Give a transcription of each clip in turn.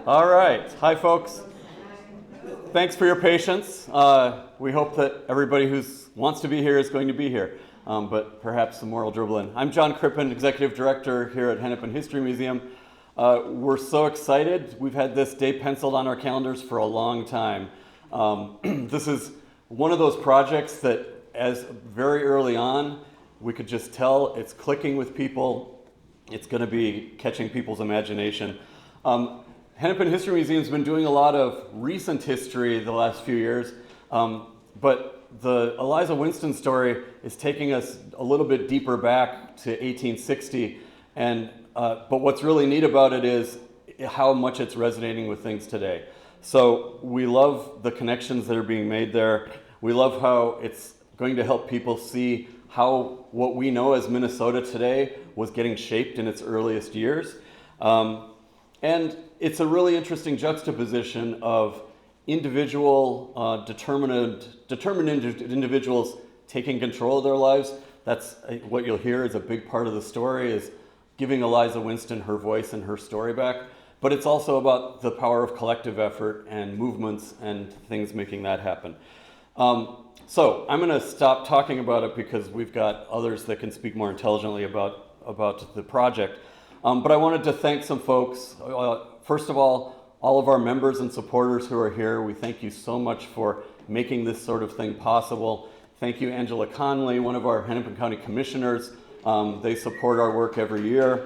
All right. Hi, folks. Thanks for your patience. We hope that everybody who wants to be here is going to be here, but perhaps some more will dribble in. I'm John Crippen, Executive Director here at Hennepin History Museum. We're so excited. We've had this day penciled on our calendars for a long time. This is one of those projects that, as very early on, we could just tell it's clicking with people. It's going to be catching people's imagination. Hennepin History Museum's been doing a lot of recent history the last few years, but the Eliza Winston story is taking us a little bit deeper back to 1860, but what's really neat about it is how much it's resonating with things today. So we love the connections that are being made there. We love how it's going to help people see how what we know as Minnesota today was getting shaped in its earliest years. And it's a really interesting juxtaposition of individual, determined individuals taking control of their lives. That's what you'll hear is a big part of the story, is giving Eliza Winston her voice and her story back. But it's also about the power of collective effort and movements and things making that happen. So I'm going to stop talking about it because we've got others that can speak more intelligently about the project. But I wanted to thank some folks. First of all of our members and supporters who are here. We thank you so much for making this sort of thing possible. Thank you, Angela Conley, one of our Hennepin County Commissioners. They support our work every year.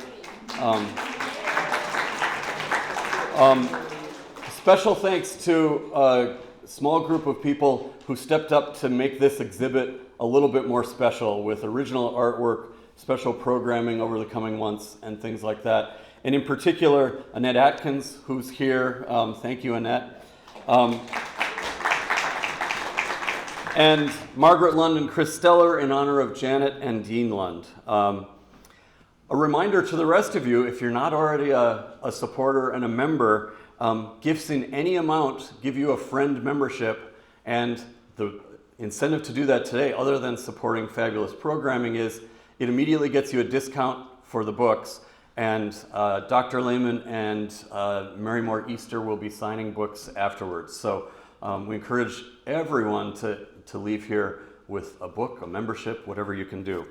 Special thanks to a small group of people who stepped up to make this exhibit a little bit more special with original artwork, special programming over the coming months, and things like that. And in particular, Annette Atkins, who's here. Thank you, Annette. And Margaret Lund and Chris Steller in honor of Janet and Dean Lund. A reminder to the rest of you, if you're not already a supporter and a member, gifts in any amount give you a friend membership, and the incentive to do that today, other than supporting fabulous programming, is it immediately gets you a discount for the books, and Dr. Lehman and Mary Moore Easter will be signing books afterwards. So we encourage everyone to leave here with a book, a membership, whatever you can do.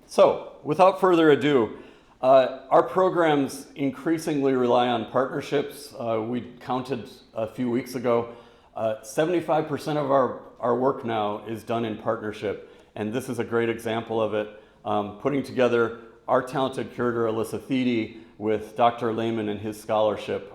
So without further ado, our programs increasingly rely on partnerships. We counted a few weeks ago, 75% of our work now is done in partnership, and this is a great example of it. Putting together our talented curator, Alyssa Thiede, with Dr. Lehman and his scholarship.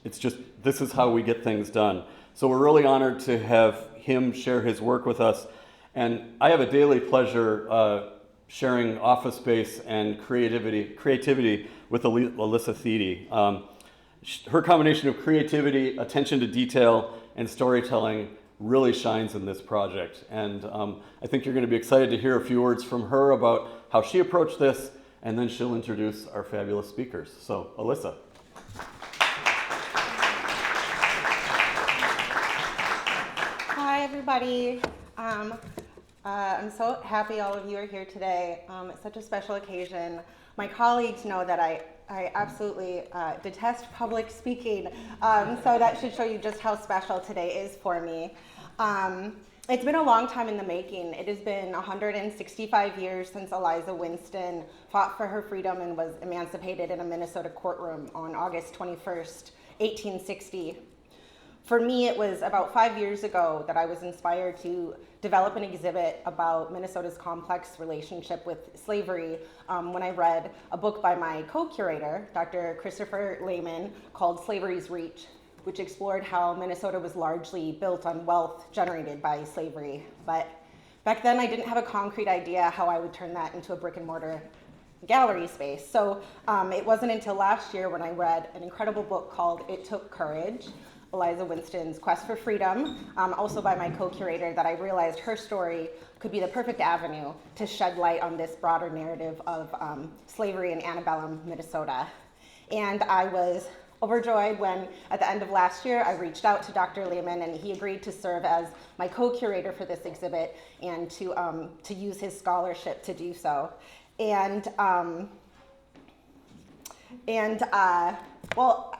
This is how we get things done. So we're really honored to have him share his work with us. And I have a daily pleasure sharing office space and creativity with Alyssa Thiede. Her combination of creativity, attention to detail, and storytelling really shines in this project. And I think you're going to be excited to hear a few words from her about how she approached this, and then she'll introduce our fabulous speakers. So, Alyssa. Hi, everybody. I'm so happy all of you are here today. It's such a special occasion. My colleagues know that I absolutely detest public speaking, so that should show you just how special today is for me. It's been a long time in the making. It has been 165 years since Eliza Winston fought for her freedom and was emancipated in a Minnesota courtroom on August 21st, 1860. For me, it was about 5 years ago that I was inspired to develop an exhibit about Minnesota's complex relationship with slavery when I read a book by my co-curator, Dr. Christopher Lehman, called Slavery's Reach, which explored how Minnesota was largely built on wealth generated by slavery. But back then I didn't have a concrete idea how I would turn that into a brick and mortar gallery space. So it wasn't until last year when I read an incredible book called It Took Courage, Eliza Winston's Quest for Freedom, also by my co-curator, that I realized her story could be the perfect avenue to shed light on this broader narrative of slavery in antebellum Minnesota. And I was overjoyed when, at the end of last year, I reached out to Dr. Lehman, and he agreed to serve as my co-curator for this exhibit and to use his scholarship to do so. Well,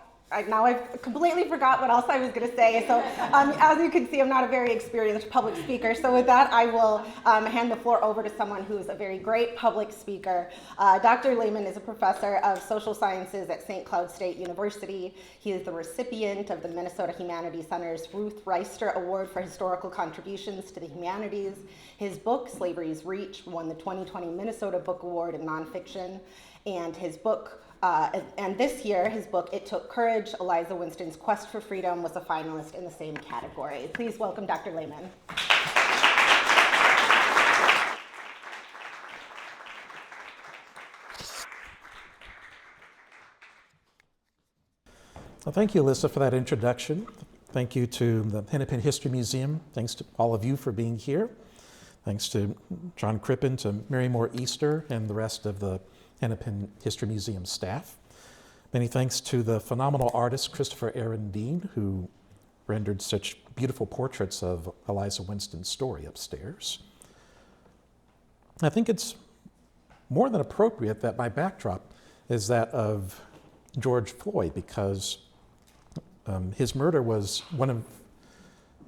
now I've completely forgot what else I was going to say. So as you can see, I'm not a very experienced public speaker. So with that, I will hand the floor over to someone who's a very great public speaker. Dr. Lehman is a professor of social sciences at St. Cloud State University. He is the recipient of the Minnesota Humanities Center's Ruth Reister Award for Historical Contributions to the Humanities. His book, Slavery's Reach, won the 2020 Minnesota Book Award in Nonfiction. And his book, and this year, his book, It Took Courage, Eliza Winston's Quest for Freedom, was a finalist in the same category. Please welcome Dr. Lehman. Well, thank you, Alyssa, for that introduction. Thank you to the Hennepin History Museum. Thanks to all of you for being here. Thanks to John Crippen, to Mary Moore Easter, and the rest of the Hennepin History Museum staff. Many thanks to the phenomenal artist Christopher Aaron Dean, who rendered such beautiful portraits of Eliza Winston's story upstairs. I think it's more than appropriate that my backdrop is that of George Floyd, because his murder was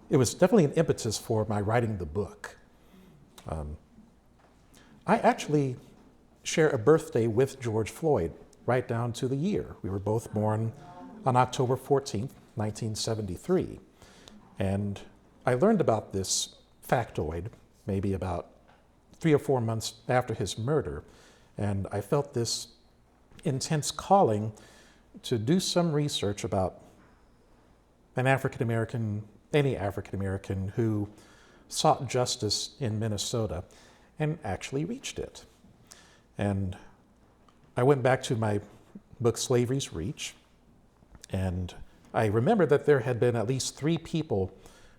it was definitely an impetus for my writing the book. I actually share a birthday with George Floyd, right down to the year. We were both born on October 14th, 1973. And I learned about this factoid maybe about 3 or 4 months after his murder, and I felt this intense calling to do some research about any African American who sought justice in Minnesota and actually reached it. And I went back to my book, Slavery's Reach, and I remembered that there had been at least 3 people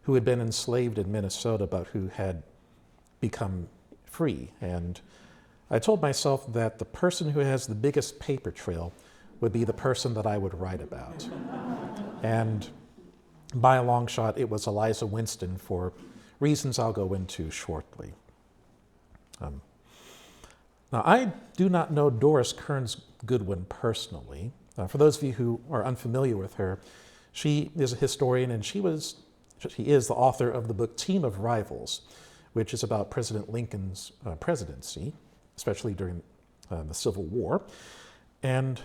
who had been enslaved in Minnesota but who had become free. And I told myself that the person who has the biggest paper trail would be the person that I would write about. And by a long shot, it was Eliza Winston, for reasons I'll go into shortly. Now, I do not know Doris Kearns Goodwin personally. For those of you who are unfamiliar with her, she is a historian, and she is the author of the book Team of Rivals, which is about President Lincoln's presidency, especially during the Civil War. And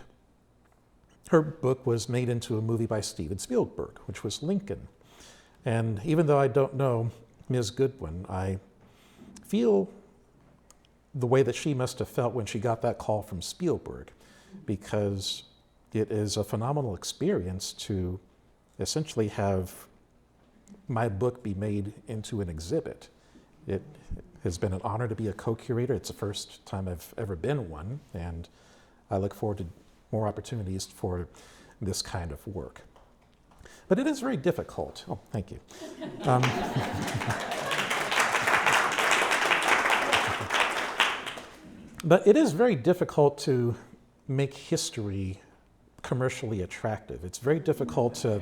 her book was made into a movie by Steven Spielberg, which was Lincoln. And even though I don't know Ms. Goodwin, I feel the way that she must have felt when she got that call from Spielberg, because it is a phenomenal experience to essentially have my book be made into an exhibit. It has been an honor to be a co-curator. It's the first time I've ever been one, and I look forward to more opportunities for this kind of work. But it is very difficult. Oh, thank you. But it is very difficult to make history commercially attractive. It's very difficult to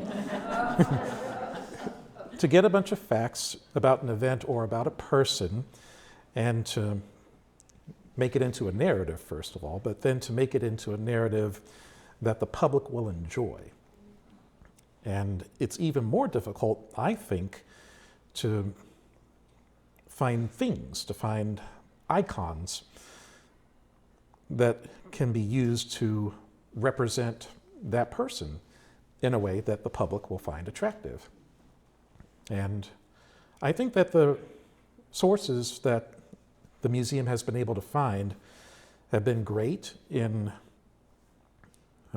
to get a bunch of facts about an event or about a person and to make it into a narrative, first of all, but then to make it into a narrative that the public will enjoy. And it's even more difficult, I think, to find things, to find icons that can be used to represent that person in a way that the public will find attractive. And I think that the sources that the museum has been able to find have been great in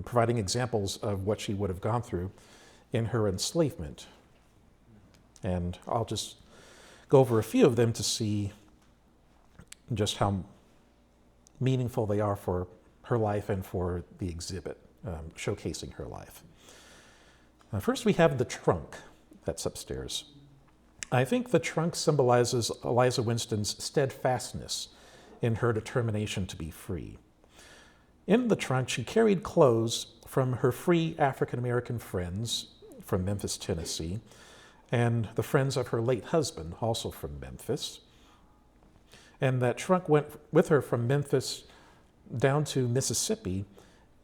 providing examples of what she would have gone through in her enslavement. And I'll just go over a few of them to see just how meaningful they are for her life and for the exhibit, showcasing her life. First, we have the trunk that's upstairs. I think the trunk symbolizes Eliza Winston's steadfastness in her determination to be free. In the trunk, she carried clothes from her free African-American friends from Memphis, Tennessee, and the friends of her late husband, also from Memphis. And that trunk went with her from Memphis down to Mississippi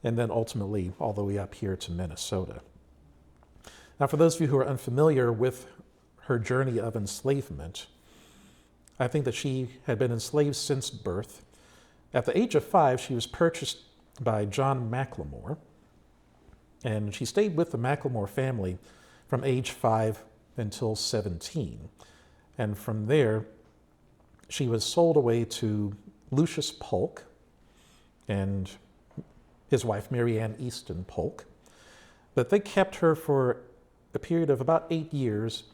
and then ultimately all the way up here to Minnesota. Now, for those of you who are unfamiliar with her journey of enslavement, I think that she had been enslaved since birth. At the age of 5, she was purchased by John McLemore, and she stayed with the McLemore family from age 5 until 17. And from there, she was sold away to Lucius Polk and his wife, Mary Ann Easton Polk. But they kept her for a period of about 8 years,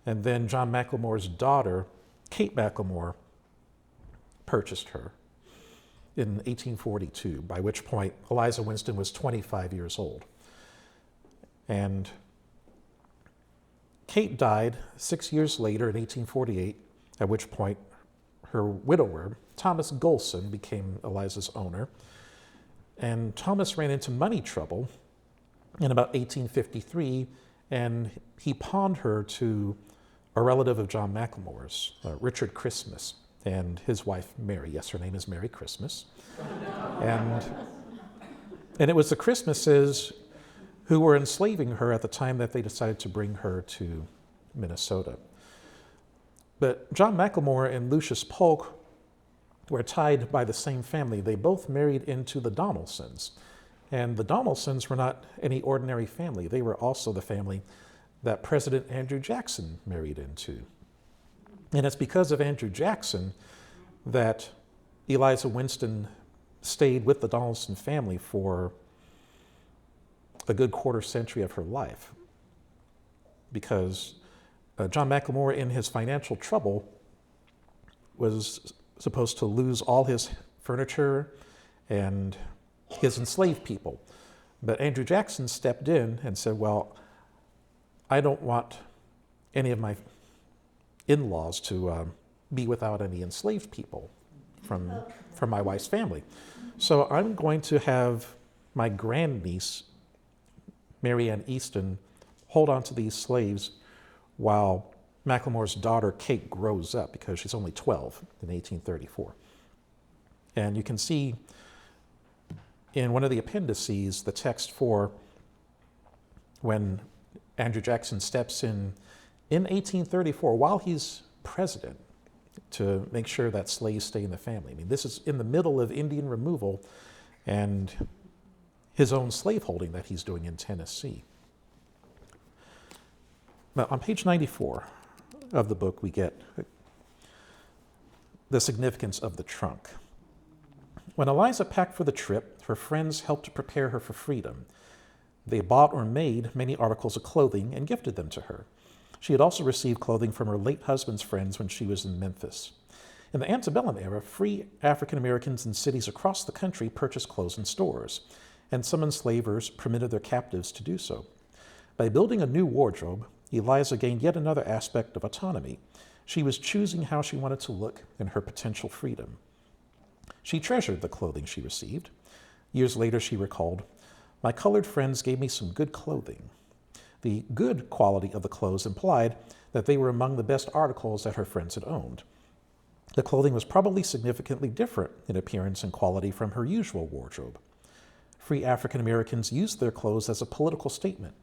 and then John McLemore's daughter, Kate McLemore, purchased her in 1842, by which point Eliza Winston was 25 years old. And Kate died 6 years later in 1848, at which point her widower, Thomas Golson, became Eliza's owner. And Thomas ran into money trouble in about 1853, and he pawned her to a relative of John McLemore's, Richard Christmas, and his wife, Mary. Yes, her name is Mary Christmas. And it was the Christmases who were enslaving her at the time that they decided to bring her to Minnesota. But John McLemore and Lucius Polk were tied by the same family. They both married into the Donaldsons. And the Donaldsons were not any ordinary family. They were also the family that President Andrew Jackson married into. And it's because of Andrew Jackson that Eliza Winston stayed with the Donaldson family for a good quarter century of her life, because John McLemore, in his financial trouble, was supposed to lose all his furniture and his enslaved people. But Andrew Jackson stepped in and said, well, I don't want any of my in-laws to be without any enslaved people from my wife's family. So I'm going to have my grandniece, Mary Ann Easton, hold on to these slaves while McLemore's daughter, Kate, grows up, because she's only 12 in 1834. And you can see in one of the appendices the text for when Andrew Jackson steps in 1834, while he's president, to make sure that slaves stay in the family. I mean, this is in the middle of Indian removal and his own slaveholding that he's doing in Tennessee. Now, on page 94 of the book, we get the significance of the trunk. When Eliza packed for the trip, her friends helped to prepare her for freedom. They bought or made many articles of clothing and gifted them to her. She had also received clothing from her late husband's friends when she was in Memphis. In the antebellum era, free African Americans in cities across the country purchased clothes in stores, and some enslavers permitted their captives to do so. By building a new wardrobe, Eliza gained yet another aspect of autonomy. She was choosing how she wanted to look in her potential freedom. She treasured the clothing she received. Years later, she recalled, "My colored friends gave me some good clothing." The good quality of the clothes implied that they were among the best articles that her friends had owned. The clothing was probably significantly different in appearance and quality from her usual wardrobe. Free African Americans used their clothes as a political statement,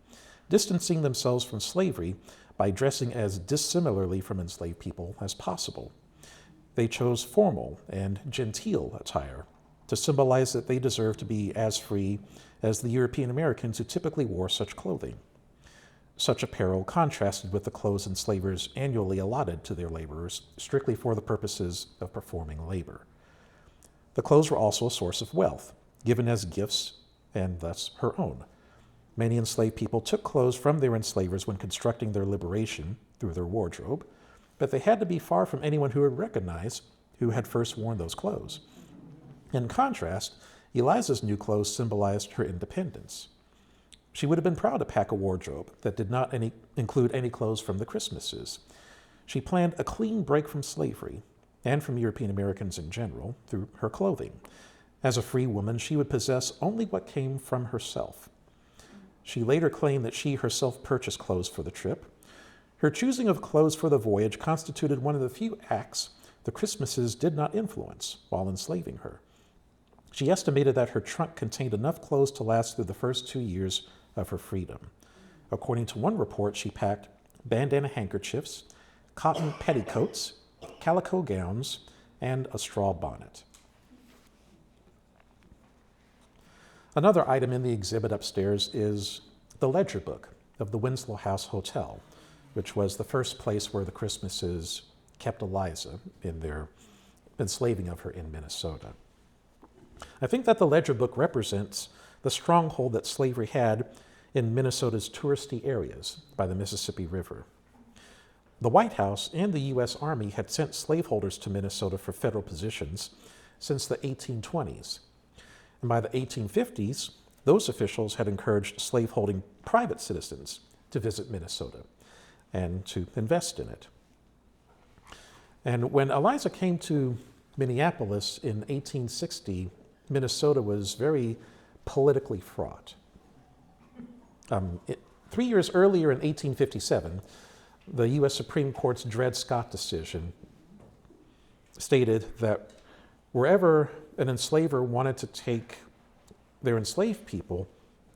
distancing themselves from slavery by dressing as dissimilarly from enslaved people as possible. They chose formal and genteel attire to symbolize that they deserved to be as free as the European Americans who typically wore such clothing. Such apparel contrasted with the clothes enslavers annually allotted to their laborers strictly for the purposes of performing labor. The clothes were also a source of wealth, given as gifts and thus her own. Many enslaved people took clothes from their enslavers when constructing their liberation through their wardrobe, but they had to be far from anyone who would recognize who had first worn those clothes. In contrast, Eliza's new clothes symbolized her independence. She would have been proud to pack a wardrobe that did not include any clothes from the Christmases. She planned a clean break from slavery and from European Americans in general through her clothing. As a free woman, she would possess only what came from herself. She later claimed that she herself purchased clothes for the trip. Her choosing of clothes for the voyage constituted one of the few acts the Christmases did not influence while enslaving her. She estimated that her trunk contained enough clothes to last through the first 2 years of her freedom. According to one report, she packed bandana handkerchiefs, cotton petticoats, calico gowns, and a straw bonnet. Another item in the exhibit upstairs is the ledger book of the Winslow House Hotel, which was the first place where the Christmases kept Eliza in their enslaving of her in Minnesota. I think that the ledger book represents the stronghold that slavery had in Minnesota's touristy areas by the Mississippi River. The White House and the U.S. Army had sent slaveholders to Minnesota for federal positions since the 1820s. And by the 1850s, those officials had encouraged slaveholding private citizens to visit Minnesota and to invest in it. And when Eliza came to Minneapolis in 1860, Minnesota was very politically fraught. 3 years earlier in 1857, the U.S. Supreme Court's Dred Scott decision stated that wherever an enslaver wanted to take their enslaved people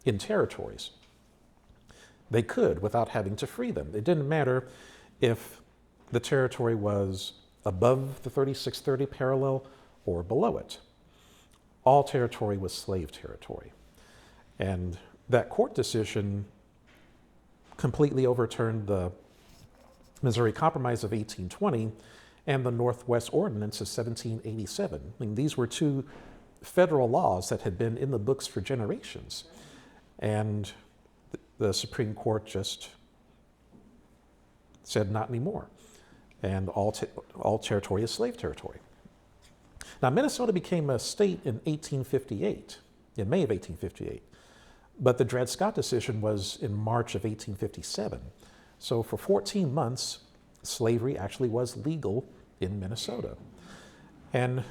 in territories, they could without having to free them. It didn't matter if the territory was above the 3630 parallel or below it. All territory was slave territory. And that court decision completely overturned the Missouri Compromise of 1820 and the Northwest Ordinance of 1787. I mean, these were two federal laws that had been in the books for generations. And the Supreme Court just said not anymore. And all territory is slave territory. Now, Minnesota became a state in 1858, in May of 1858. But the Dred Scott decision was in March of 1857. So for 14 months, slavery actually was legal in Minnesota. And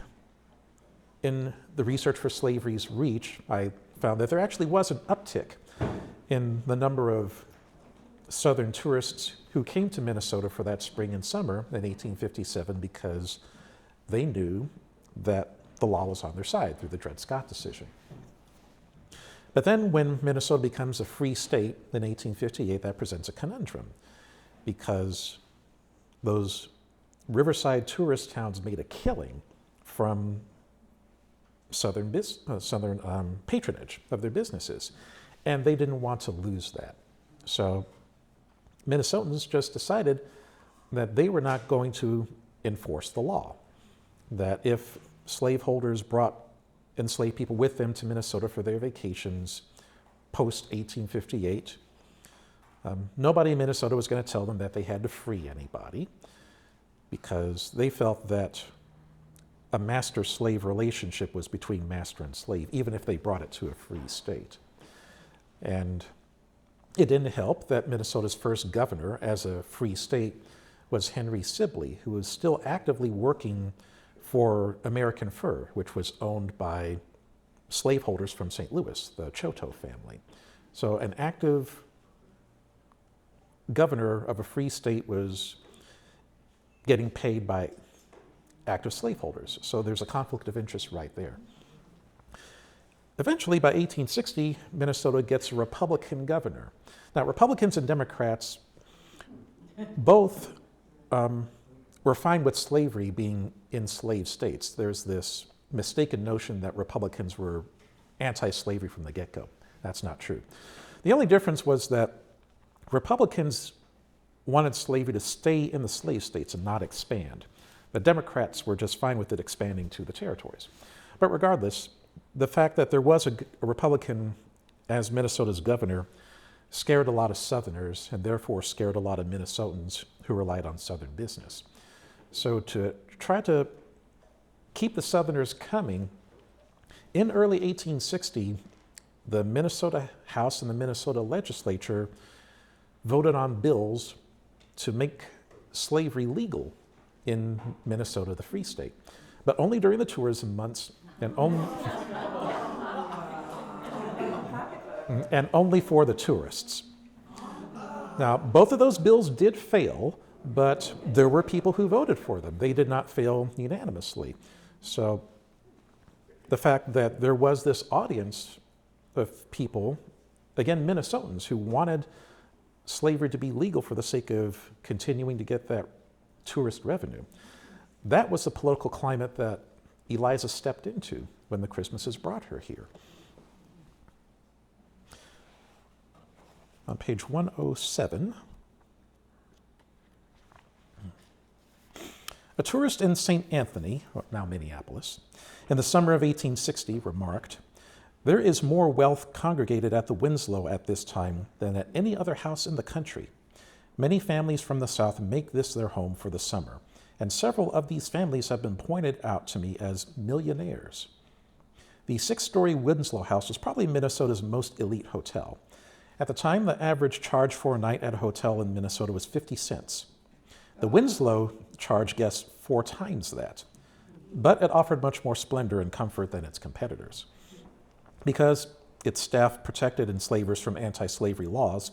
in the research for slavery's reach, I found that there actually was an uptick in the number of Southern tourists who came to Minnesota for that spring and summer in 1857 because they knew that the law was on their side through the Dred Scott decision. But then when Minnesota becomes a free state in 1858, that presents a conundrum because those riverside tourist towns made a killing from Southern patronage of their businesses, and they didn't want to lose that. So Minnesotans just decided that they were not going to enforce the law, that if slaveholders brought enslaved people with them to Minnesota for their vacations post-1858, nobody in Minnesota was going to tell them that they had to free anybody because they felt that a master-slave relationship was between master and slave, even if they brought it to a free state. And it didn't help that Minnesota's first governor as a free state was Henry Sibley, who was still actively working for American Fur, which was owned by slaveholders from St. Louis, the Choteau family. So an active governor of a free state was getting paid by active slaveholders. So there's a conflict of interest right there. Eventually, by 1860, Minnesota gets a Republican governor. Now, Republicans and Democrats both were fine with slavery being in slave states. There's this mistaken notion that Republicans were anti-slavery from the get-go. That's not true. The only difference was that Republicans wanted slavery to stay in the slave states and not expand. The Democrats were just fine with it expanding to the territories. But regardless, the fact that there was a Republican as Minnesota's governor scared a lot of Southerners and therefore scared a lot of Minnesotans who relied on Southern business. So to try to keep the Southerners coming, in early 1860, the Minnesota House and the Minnesota legislature voted on bills to make slavery legal in Minnesota, the Free State, but only during the tourism months and only for the tourists. Now, both of those bills did fail, but there were people who voted for them. They did not fail unanimously. So the fact that there was this audience of people, again, Minnesotans, who wanted slavery to be legal for the sake of continuing to get that tourist revenue. That was the political climate that Eliza stepped into when the Christmases brought her here. On page 107, a tourist in St. Anthony, now Minneapolis, in the summer of 1860 remarked, "There is more wealth congregated at the Winslow at this time than at any other house in the country. Many families from the South make this their home for the summer, and several of these families have been pointed out to me as millionaires." The 6-story Winslow house was probably Minnesota's most elite hotel. At the time, the average charge for a night at a hotel in Minnesota was 50 cents. The Winslow charged guests 4 times that, but it offered much more splendor and comfort than its competitors. Because its staff protected enslavers from anti-slavery laws,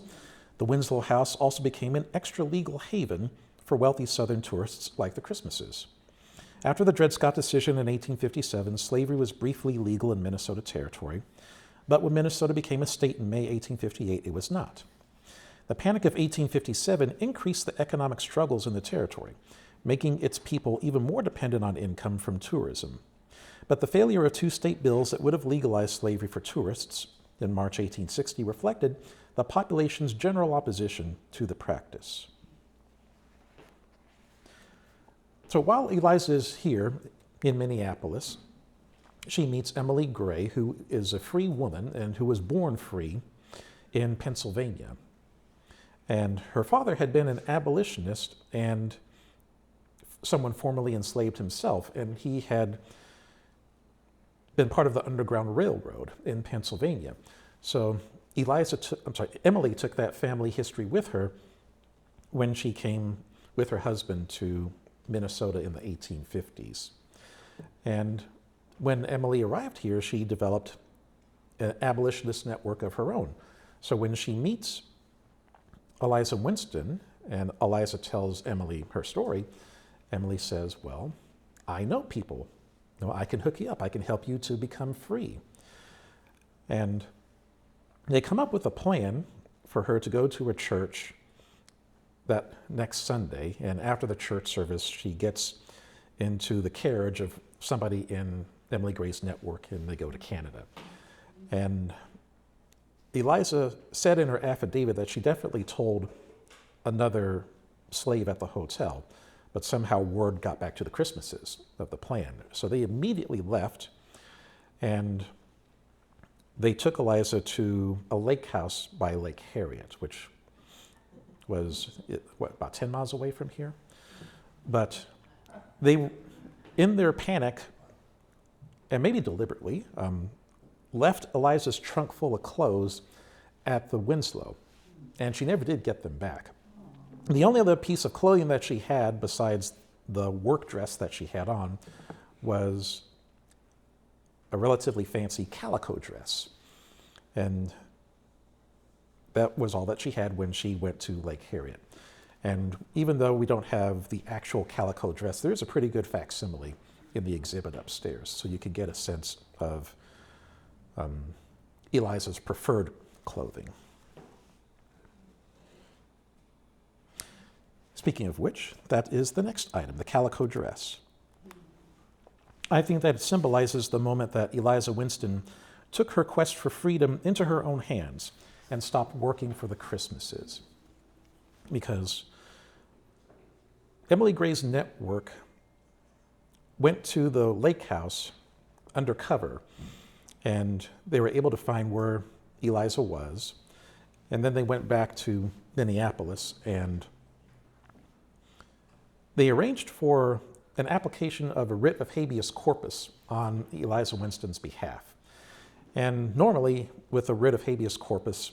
the Winslow House also became an extra-legal haven for wealthy Southern tourists like the Christmases. After the Dred Scott decision in 1857, slavery was briefly legal in Minnesota Territory, but when Minnesota became a state in May 1858, it was not. The Panic of 1857 increased the economic struggles in the territory, making its people even more dependent on income from tourism. But the failure of 2 state bills that would have legalized slavery for tourists in March 1860 reflected the population's general opposition to the practice. So while Eliza is here in Minneapolis, she meets Emily Gray, who is a free woman and who was born free in Pennsylvania. And her father had been an abolitionist and someone formerly enslaved himself, and he had been part of the Underground Railroad in Pennsylvania. So Emily took that family history with her when she came with her husband to Minnesota in the 1850s. And when Emily arrived here, she developed an abolitionist network of her own. So when she meets Eliza Winston and Eliza tells Emily her story, Emily says, "Well, I know people. No, I can hook you up. I can help you to become free." And they come up with a plan for her to go to a church that next Sunday. And after the church service, she gets into the carriage of somebody in Emily Gray's network, and they go to Canada. And Eliza said in her affidavit that she definitely told another slave at the hotel, but somehow word got back to the Christmases of the plan. So they immediately left, and they took Eliza to a lake house by Lake Harriet, which was, about 10 miles away from here? But they, in their panic, and maybe deliberately, left Eliza's trunk full of clothes at the Winslow, and she never did get them back. The only other piece of clothing that she had, besides the work dress that she had on, was a relatively fancy calico dress. And that was all that she had when she went to Lake Harriet. And even though we don't have the actual calico dress, there's a pretty good facsimile in the exhibit upstairs, so you can get a sense of Eliza's preferred clothing. Speaking of which, that is the next item, the calico dress. I think that it symbolizes the moment that Eliza Winston took her quest for freedom into her own hands and stopped working for the Christmases. Because Emily Gray's network went to the lake house undercover, and they were able to find where Eliza was. And then they went back to Minneapolis, and they arranged for an application of a writ of habeas corpus on Eliza Winston's behalf. And normally, with a writ of habeas corpus,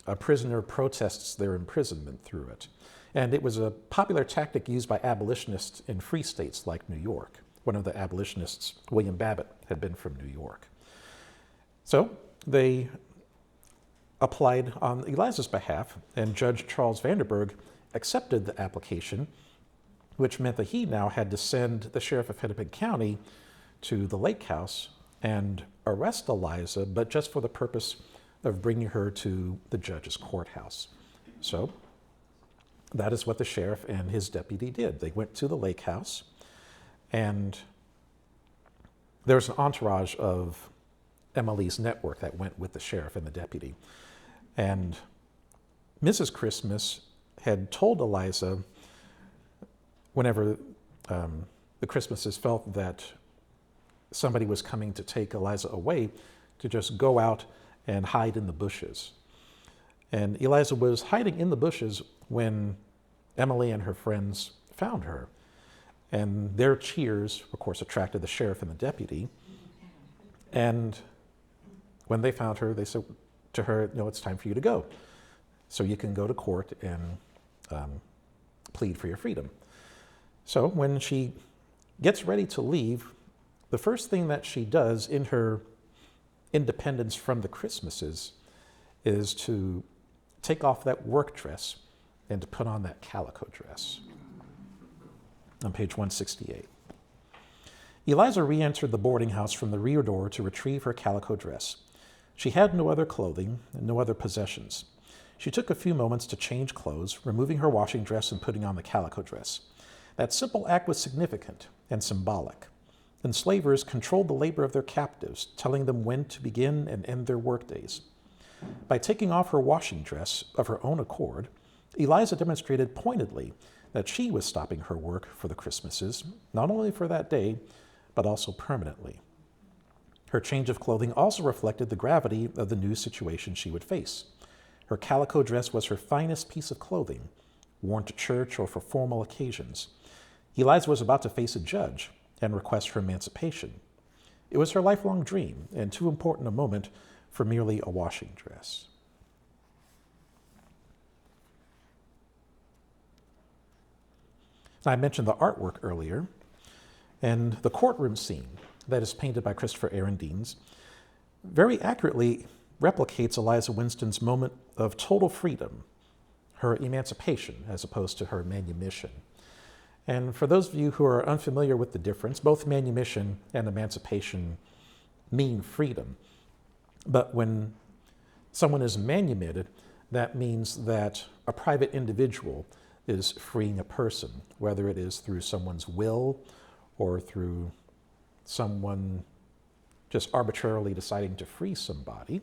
a prisoner protests their imprisonment through it. And it was a popular tactic used by abolitionists in free states like New York. One of the abolitionists, William Babbitt, had been from New York. So they applied on Eliza's behalf, and Judge Charles Vanderburg accepted the application, which meant that he now had to send the sheriff of Hennepin County to the lake house and arrest Eliza, but just for the purpose of bringing her to the judge's courthouse. So that is what the sheriff and his deputy did. They went to the lake house, and there was an entourage of Emily's network that went with the sheriff and the deputy. And Mrs. Christmas had told Eliza, whenever the Christmases felt that somebody was coming to take Eliza away, to just go out and hide in the bushes. And Eliza was hiding in the bushes when Emily and her friends found her. And their cheers, of course, attracted the sheriff and the deputy. And when they found her, they said to her, "No, it's time for you to go. So you can go to court and plead for your freedom." So when she gets ready to leave, the first thing that she does in her independence from the Christmases is to take off that work dress and to put on that calico dress. On page 168. Eliza re-entered the boarding house from the rear door to retrieve her calico dress. She had no other clothing and no other possessions. She took a few moments to change clothes, removing her washing dress and putting on the calico dress. That simple act was significant and symbolic. Enslavers controlled the labor of their captives, telling them when to begin and end their workdays. By taking off her washing dress of her own accord, Eliza demonstrated pointedly that she was stopping her work for the Christmases, not only for that day, but also permanently. Her change of clothing also reflected the gravity of the new situation she would face. Her calico dress was her finest piece of clothing, worn to church or for formal occasions. Eliza was about to face a judge and request her emancipation. It was her lifelong dream, and too important a moment for merely a washing dress. I mentioned the artwork earlier, and the courtroom scene that is painted by Christopher Aaron Deans very accurately replicates Eliza Winston's moment of total freedom, her emancipation as opposed to her manumission. And for those of you who are unfamiliar with the difference, both manumission and emancipation mean freedom. But when someone is manumitted, that means that a private individual is freeing a person, whether it is through someone's will or through someone just arbitrarily deciding to free somebody,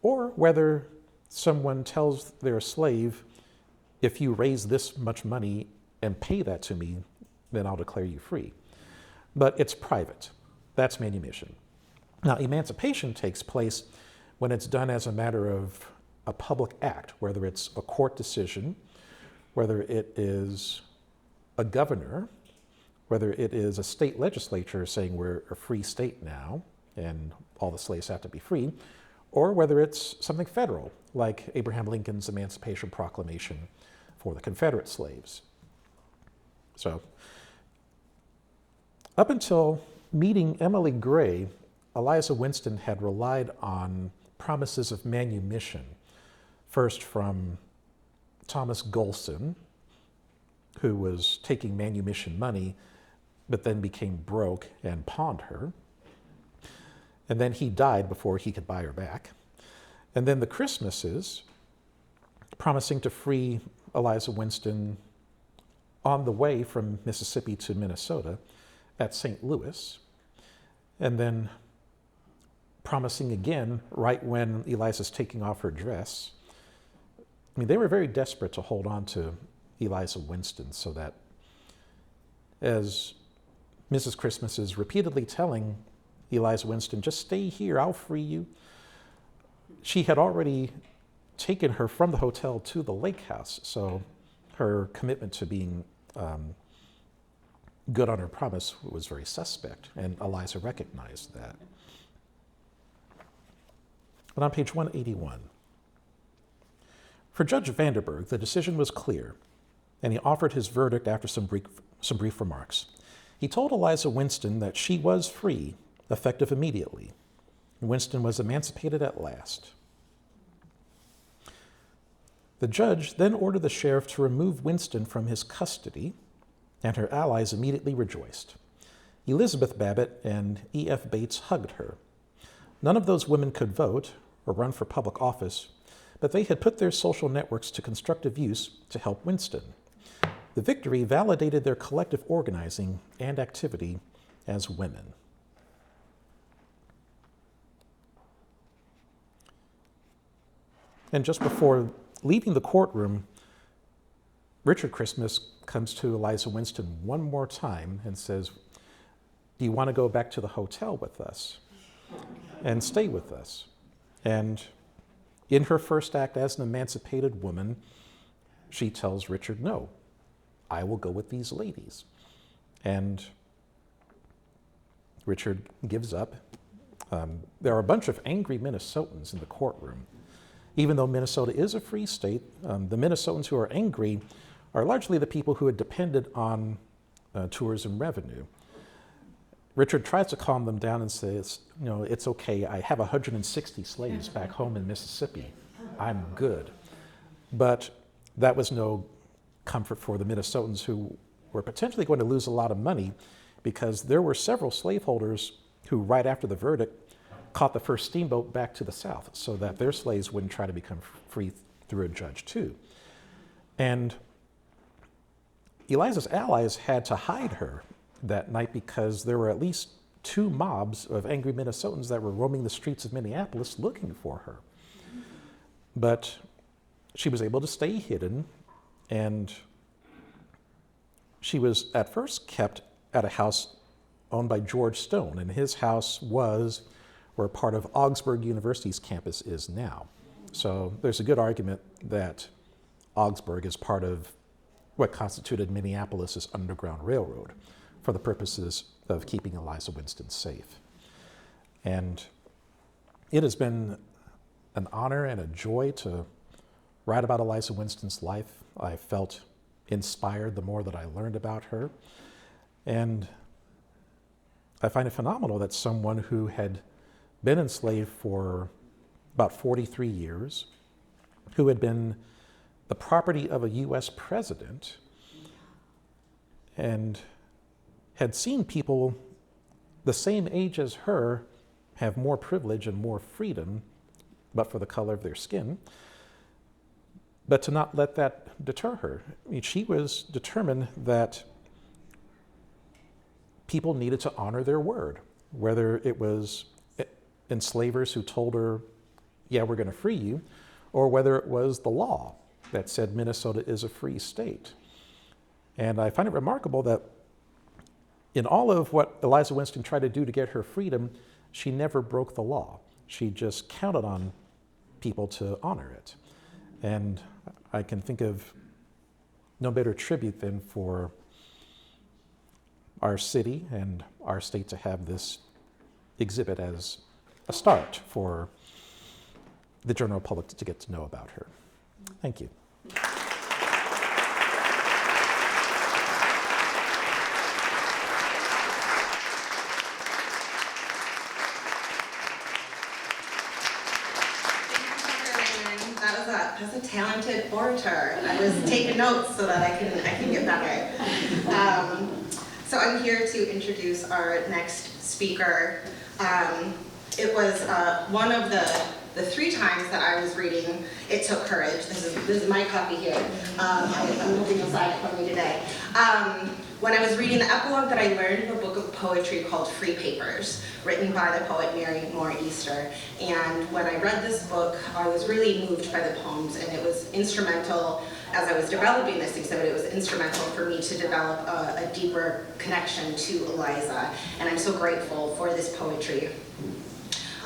or whether someone tells their slave, "If you raise this much money and pay that to me, then I'll declare you free." But it's private. That's manumission. Now, emancipation takes place when it's done as a matter of a public act, whether it's a court decision, whether it is a governor, whether it is a state legislature saying we're a free state now and all the slaves have to be free, or whether it's something federal, like Abraham Lincoln's Emancipation Proclamation for the Confederate slaves. So, up until meeting Emily Gray, Eliza Winston had relied on promises of manumission, first from Thomas Golson, who was taking manumission money, but then became broke and pawned her. And then he died before he could buy her back. And then the Christmases, promising to free Eliza Winston on the way from Mississippi to Minnesota at St. Louis. And then promising again right when Eliza's taking off her dress. I mean, they were very desperate to hold on to Eliza Winston, so that as Mrs. Christmas is repeatedly telling Eliza Winston, "Just stay here, I'll free you," she had already taken her from the hotel to the lake house, so her commitment to being good on her promise was very suspect, and Eliza recognized that. But on page 181, for Judge Vanderburg, the decision was clear, and he offered his verdict after some brief remarks. He told Eliza Winston that she was free, effective immediately. Winston was emancipated at last. The judge then ordered the sheriff to remove Winston from his custody, and her allies immediately rejoiced. Elizabeth Babbitt and E.F. Bates hugged her. None of those women could vote or run for public office, but they had put their social networks to constructive use to help Winston. The victory validated their collective organizing and activity as women. And just before leaving the courtroom, Richard Christmas comes to Eliza Winston one more time and says, "Do you want to go back to the hotel with us and stay with us?" And in her first act as an emancipated woman, she tells Richard, "No, I will go with these ladies." And Richard gives up. There are a bunch of angry Minnesotans in the courtroom. Even though Minnesota is a free state, the Minnesotans who are angry are largely the people who had depended on tourism revenue. Richard tries to calm them down and says, it's okay. I have 160 slaves back home in Mississippi. I'm good. But that was no comfort for the Minnesotans, who were potentially going to lose a lot of money, because there were several slaveholders who, right after the verdict, caught the first steamboat back to the South so that their slaves wouldn't try to become free through a judge too. And Eliza's allies had to hide her that night because there were at least 2 mobs of angry Minnesotans that were roaming the streets of Minneapolis looking for her. But she was able to stay hidden, and she was at first kept at a house owned by George Stone, and his house was where part of Augsburg University's campus is now. So there's a good argument that Augsburg is part of what constituted Minneapolis's Underground Railroad for the purposes of keeping Eliza Winston safe. And it has been an honor and a joy to write about Eliza Winston's life. I felt inspired the more that I learned about her. And I find it phenomenal that someone who had been enslaved for about 43 years, who had been the property of a US president, and had seen people the same age as her have more privilege and more freedom, but for the color of their skin, but to not let that deter her. I mean, she was determined that people needed to honor their word, whether it was enslavers who told her, yeah, we're going to free you, or whether it was the law that said Minnesota is a free state. And I find it remarkable that in all of what Eliza Winston tried to do to get her freedom, she never broke the law. She just counted on people to honor it. And I can think of no better tribute than for our city and our state to have this exhibit as a start for the general public to get to know about her. Thank you. That's a talented orator. I was taking notes so that I can get better. So I'm here to introduce our next speaker. It was one of the 3 times that I was reading It Took Courage. This is my copy here. I'm moving aside from me today. When I was reading the epilogue that I learned of a book of poetry called Free Papers, written by the poet Mary Moore Easter. And when I read this book, I was really moved by the poems, and it was instrumental, as I was developing this exhibit, it was instrumental for me to develop a deeper connection to Eliza. And I'm so grateful for this poetry.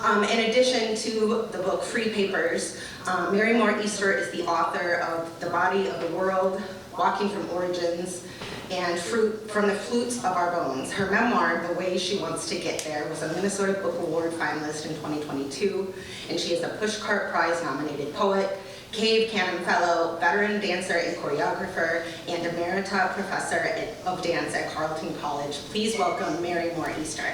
In addition to the book Free Papers, Mary Moore Easter is the author of The Body of the World, Walking from Origins, and Fruit from the Flutes of Our Bones. Her memoir, The Way She Wants to Get There, was a Minnesota Book Award finalist in 2022, and she is a Pushcart Prize nominated poet, Cave Canon Fellow, veteran dancer and choreographer, and emerita professor of dance at Carleton College. Please welcome Mary Moore Easter.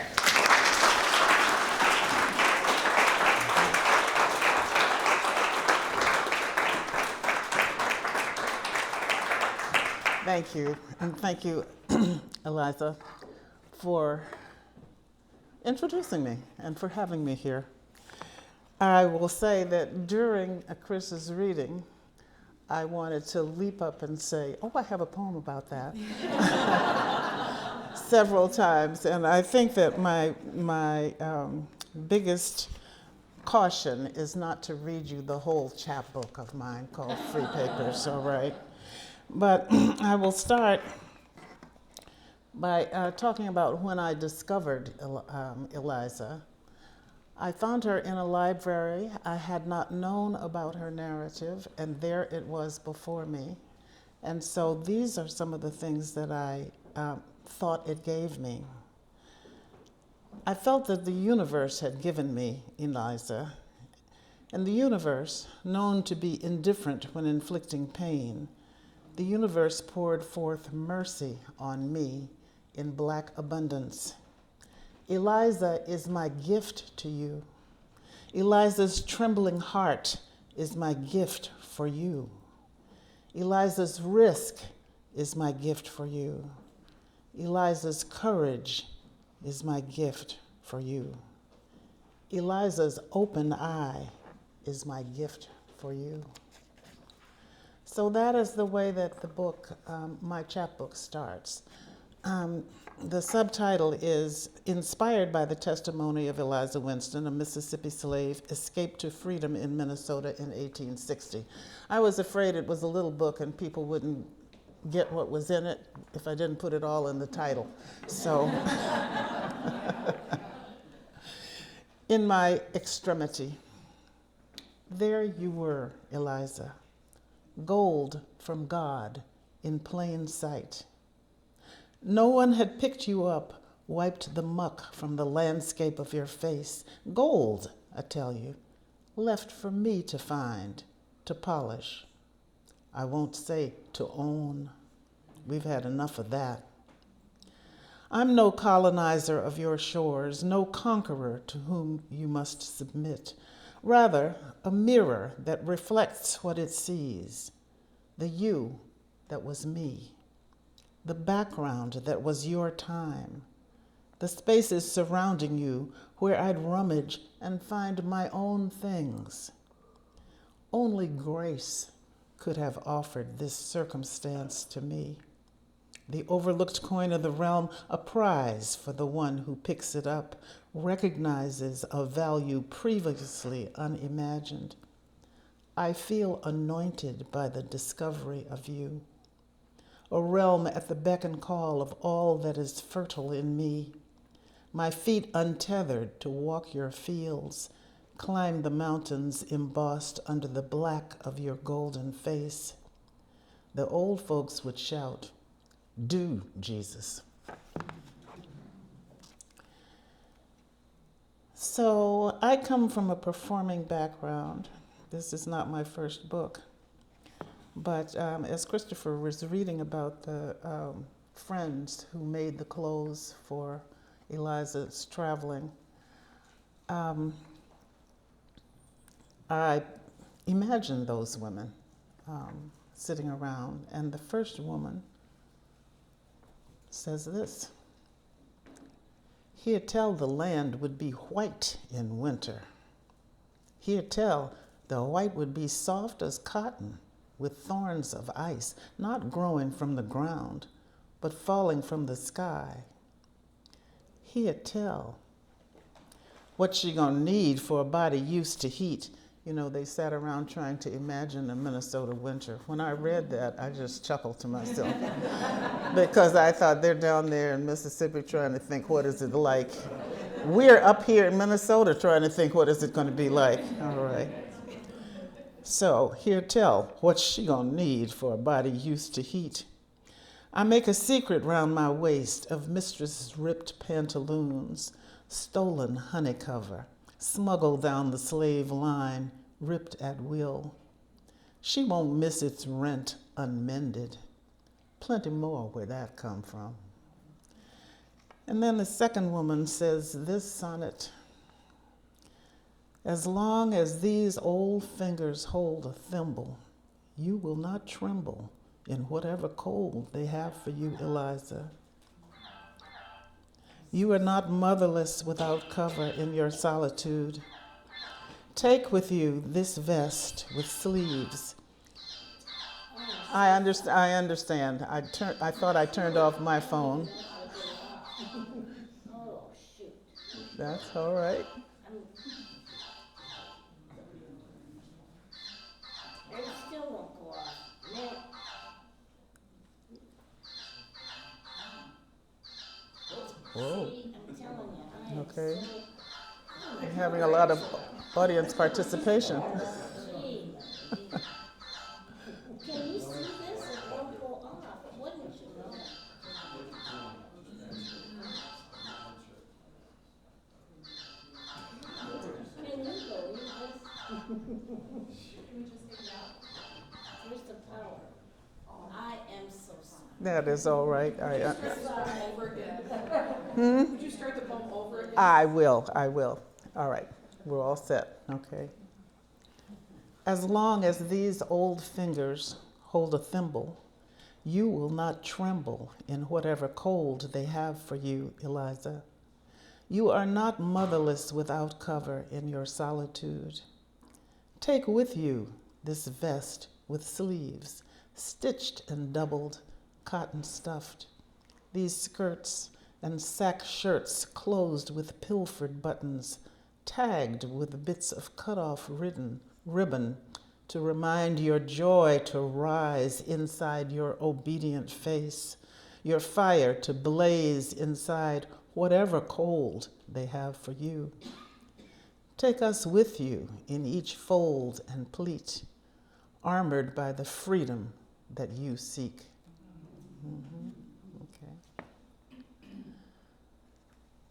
Thank you, and thank you, Eliza, for introducing me and for having me here. I will say that during Chris's reading, I wanted to leap up and say, oh, I have a poem about that, several times. And I think that my biggest caution is not to read you the whole chapbook of mine called Free Papers, all right? But I will start by talking about when I discovered Eliza. I found her in a library. I had not known about her narrative, and there it was before me. And so these are some of the things that I thought it gave me. I felt that the universe had given me Eliza, and the universe, known to be indifferent when inflicting pain, the universe poured forth mercy on me in black abundance. Eliza is my gift to you. Eliza's trembling heart is my gift for you. Eliza's risk is my gift for you. Eliza's courage is my gift for you. Eliza's open eye is my gift for you. So that is the way that the book, my chapbook, starts. The subtitle is inspired by the testimony of Eliza Winston, a Mississippi slave escaped to freedom in Minnesota in 1860. I was afraid it was a little book and people wouldn't get what was in it if I didn't put it all in the title. So, in my extremity, there you were, Eliza, gold from God in plain sight. No one had picked you up, wiped the muck from the landscape of your face. Gold, I tell you, left for me to find, to polish. I won't say to own. We've had enough of that. I'm no colonizer of your shores, no conqueror to whom you must submit. Rather, a mirror that reflects what it sees. The you that was me. The background that was your time, the spaces surrounding you where I'd rummage and find my own things. Only grace could have offered this circumstance to me. The overlooked coin of the realm, a prize for the one who picks it up, recognizes a value previously unimagined. I feel anointed by the discovery of you. A realm at the beck and call of all that is fertile in me. My feet untethered to walk your fields, climb the mountains embossed under the black of your golden face. The old folks would shout, "Do, Jesus." So I come from a performing background. This is not my first book. But as Christopher was reading about the friends who made the clothes for Eliza's traveling, I imagined those women sitting around, and the first woman says this: "He'd tell the land would be white in winter. He'd tell the white would be soft as cotton, with thorns of ice, not growing from the ground, but falling from the sky. He'd tell what she gonna need for a body used to heat." You know, they sat around trying to imagine a Minnesota winter. When I read that, I just chuckled to myself because I thought they're down there in Mississippi trying to think, what is it like? We're up here in Minnesota trying to think, what is it gonna be like? All right. So here tell what she gonna need for a body used to heat. I make a secret round my waist of mistress' ripped pantaloons, stolen honey cover, smuggled down the slave line, ripped at will. She won't miss its rent unmended. Plenty more where that come from. And then the second woman says this sonnet: "As long as these old fingers hold a thimble, you will not tremble in whatever cold they have for you, Eliza. You are not motherless without cover in your solitude. Take with you this vest with sleeves. I understand. I thought I turned off my phone. Oh, shoot. That's all right. It still won't go off. Man. Whoa. See, I'm telling you, I am Okay. so. We're having a lot of audience participation. Gee. Can you see this? It won't go off, wouldn't you know? Can you believe this? Here's the power. I am so sorry. That is all right. Would you start the poem over again? I will. All right. We're all set. Okay. As long as these old fingers hold a thimble, you will not tremble in whatever cold they have for you, Eliza. You are not motherless without cover in your solitude. Take with you this vest with sleeves, stitched and doubled, cotton stuffed. These skirts and sack shirts closed with pilfered buttons, tagged with bits of cut-off ribbon to remind your joy to rise inside your obedient face, your fire to blaze inside whatever cold they have for you. Take us with you in each fold and pleat, armored by the freedom that you seek. Okay.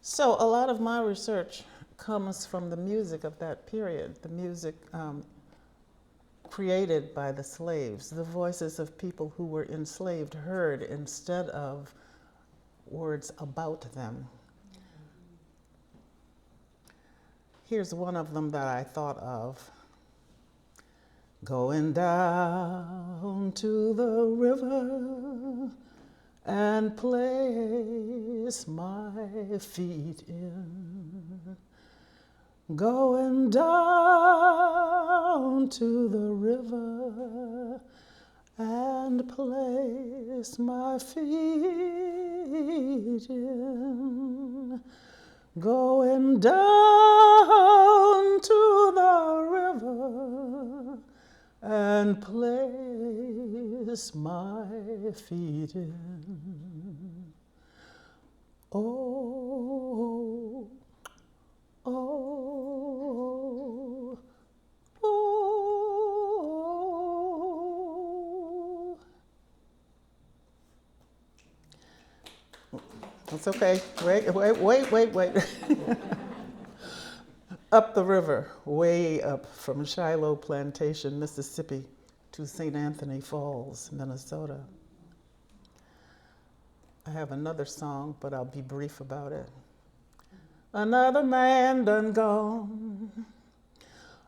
So a lot of my research comes from the music of that period, the music created by the slaves, the voices of people who were enslaved heard instead of words about them. Here's one of them that I thought of. Going down to the river and place my feet in. Going down to the river and place my feet in. Going down to the river and place my feet in. Oh, oh, oh. That's okay. Wait. Up the river, way up from Shiloh Plantation, Mississippi, to St. Anthony Falls, Minnesota. I have another song, but I'll be brief about it. Another man done gone.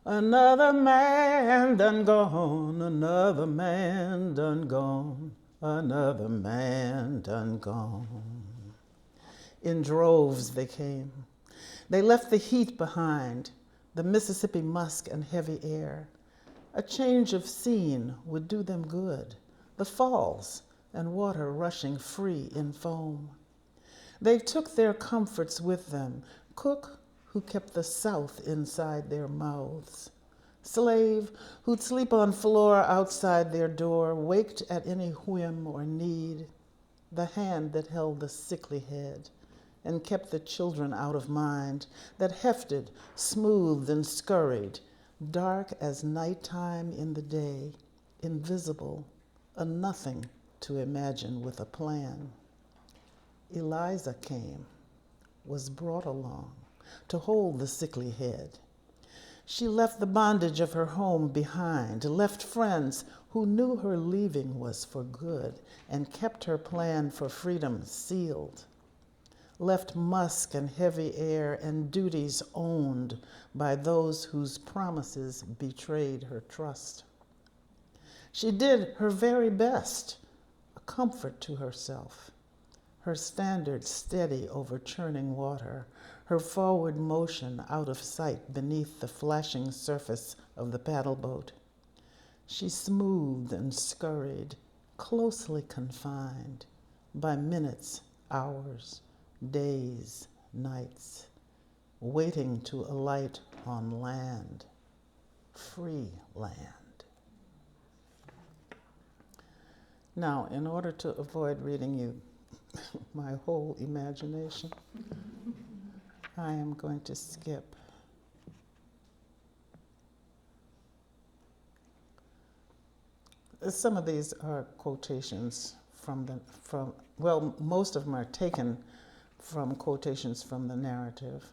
Another man done gone. Another man done gone. Another man done gone. In droves they came. They left the heat behind, the Mississippi musk and heavy air. A change of scene would do them good, the falls and water rushing free in foam. They took their comforts with them, cook who kept the South inside their mouths, slave who'd sleep on floor outside their door, waked at any whim or need, the hand that held the sickly head and kept the children out of mind, that hefted, smoothed, and scurried, dark as nighttime in the day, invisible, a nothing to imagine with a plan. Eliza came, was brought along to hold the sickly head. She left the bondage of her home behind, left friends who knew her leaving was for good and kept her plan for freedom sealed. Left musk and heavy air and duties owned by those whose promises betrayed her trust. She did her very best, a comfort to herself, her standard steady over churning water, her forward motion out of sight beneath the flashing surface of the paddle boat. She smoothed and scurried, closely confined by minutes, hours, days, nights, waiting to alight on land, free land. Now, in order to avoid reading you my whole imagination, I am going to skip some of these are quotations well, most of them are taken from quotations from the narrative.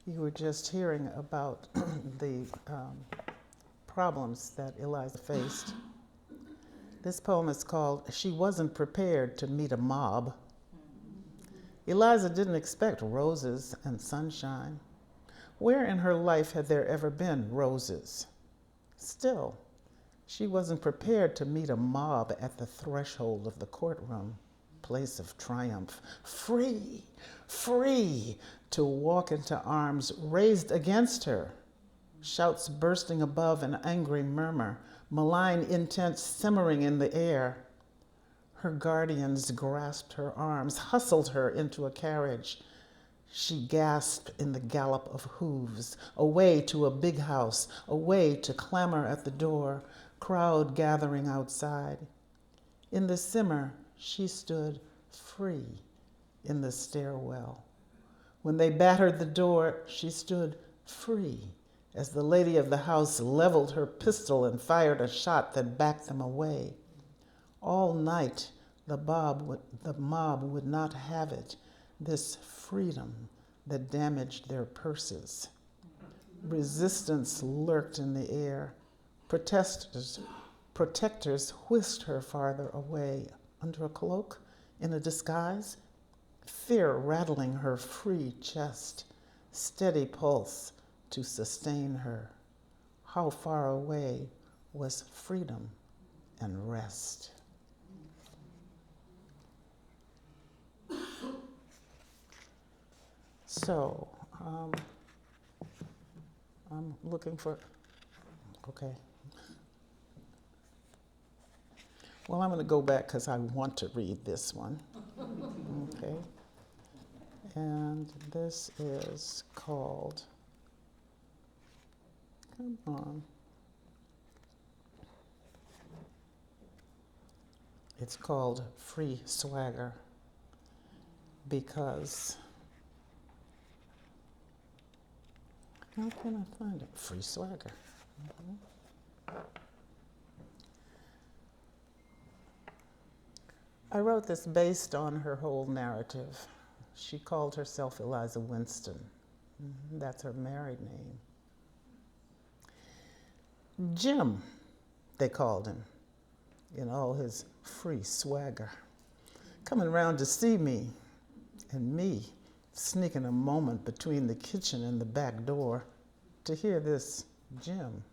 You were just hearing about the problems that Eliza faced. This poem is called She Wasn't Prepared to Meet a Mob. Eliza didn't expect roses and sunshine. Where in her life had there ever been roses? Still, she wasn't prepared to meet a mob at the threshold of the courtroom, place of triumph. Free, free to walk into arms raised against her, shouts bursting above an angry murmur, malign intent simmering in the air. Her guardians grasped her arms, hustled her into a carriage. She gasped in the gallop of hooves, away to a big house, away to clamor at the door, crowd gathering outside. In the simmer, she stood free in the stairwell. When they battered the door, she stood free as the lady of the house leveled her pistol and fired a shot that backed them away. All night, the mob would not have it, this freedom that damaged their purses. Resistance lurked in the air. Protectors whisked her farther away under a cloak, in a disguise, fear rattling her free chest, steady pulse to sustain her. How far away was freedom and rest? So, I'm looking for, okay. Well, I'm going to go back because I want to read this one. Okay. And this is called, come on. It's called Free Swagger because, how can I find it? Free Swagger. I wrote this based on her whole narrative. She called herself Eliza Winston. That's her married name. Jim, they called him, in all his free swagger, coming around to see me, and me sneaking a moment between the kitchen and the back door to hear this Jim.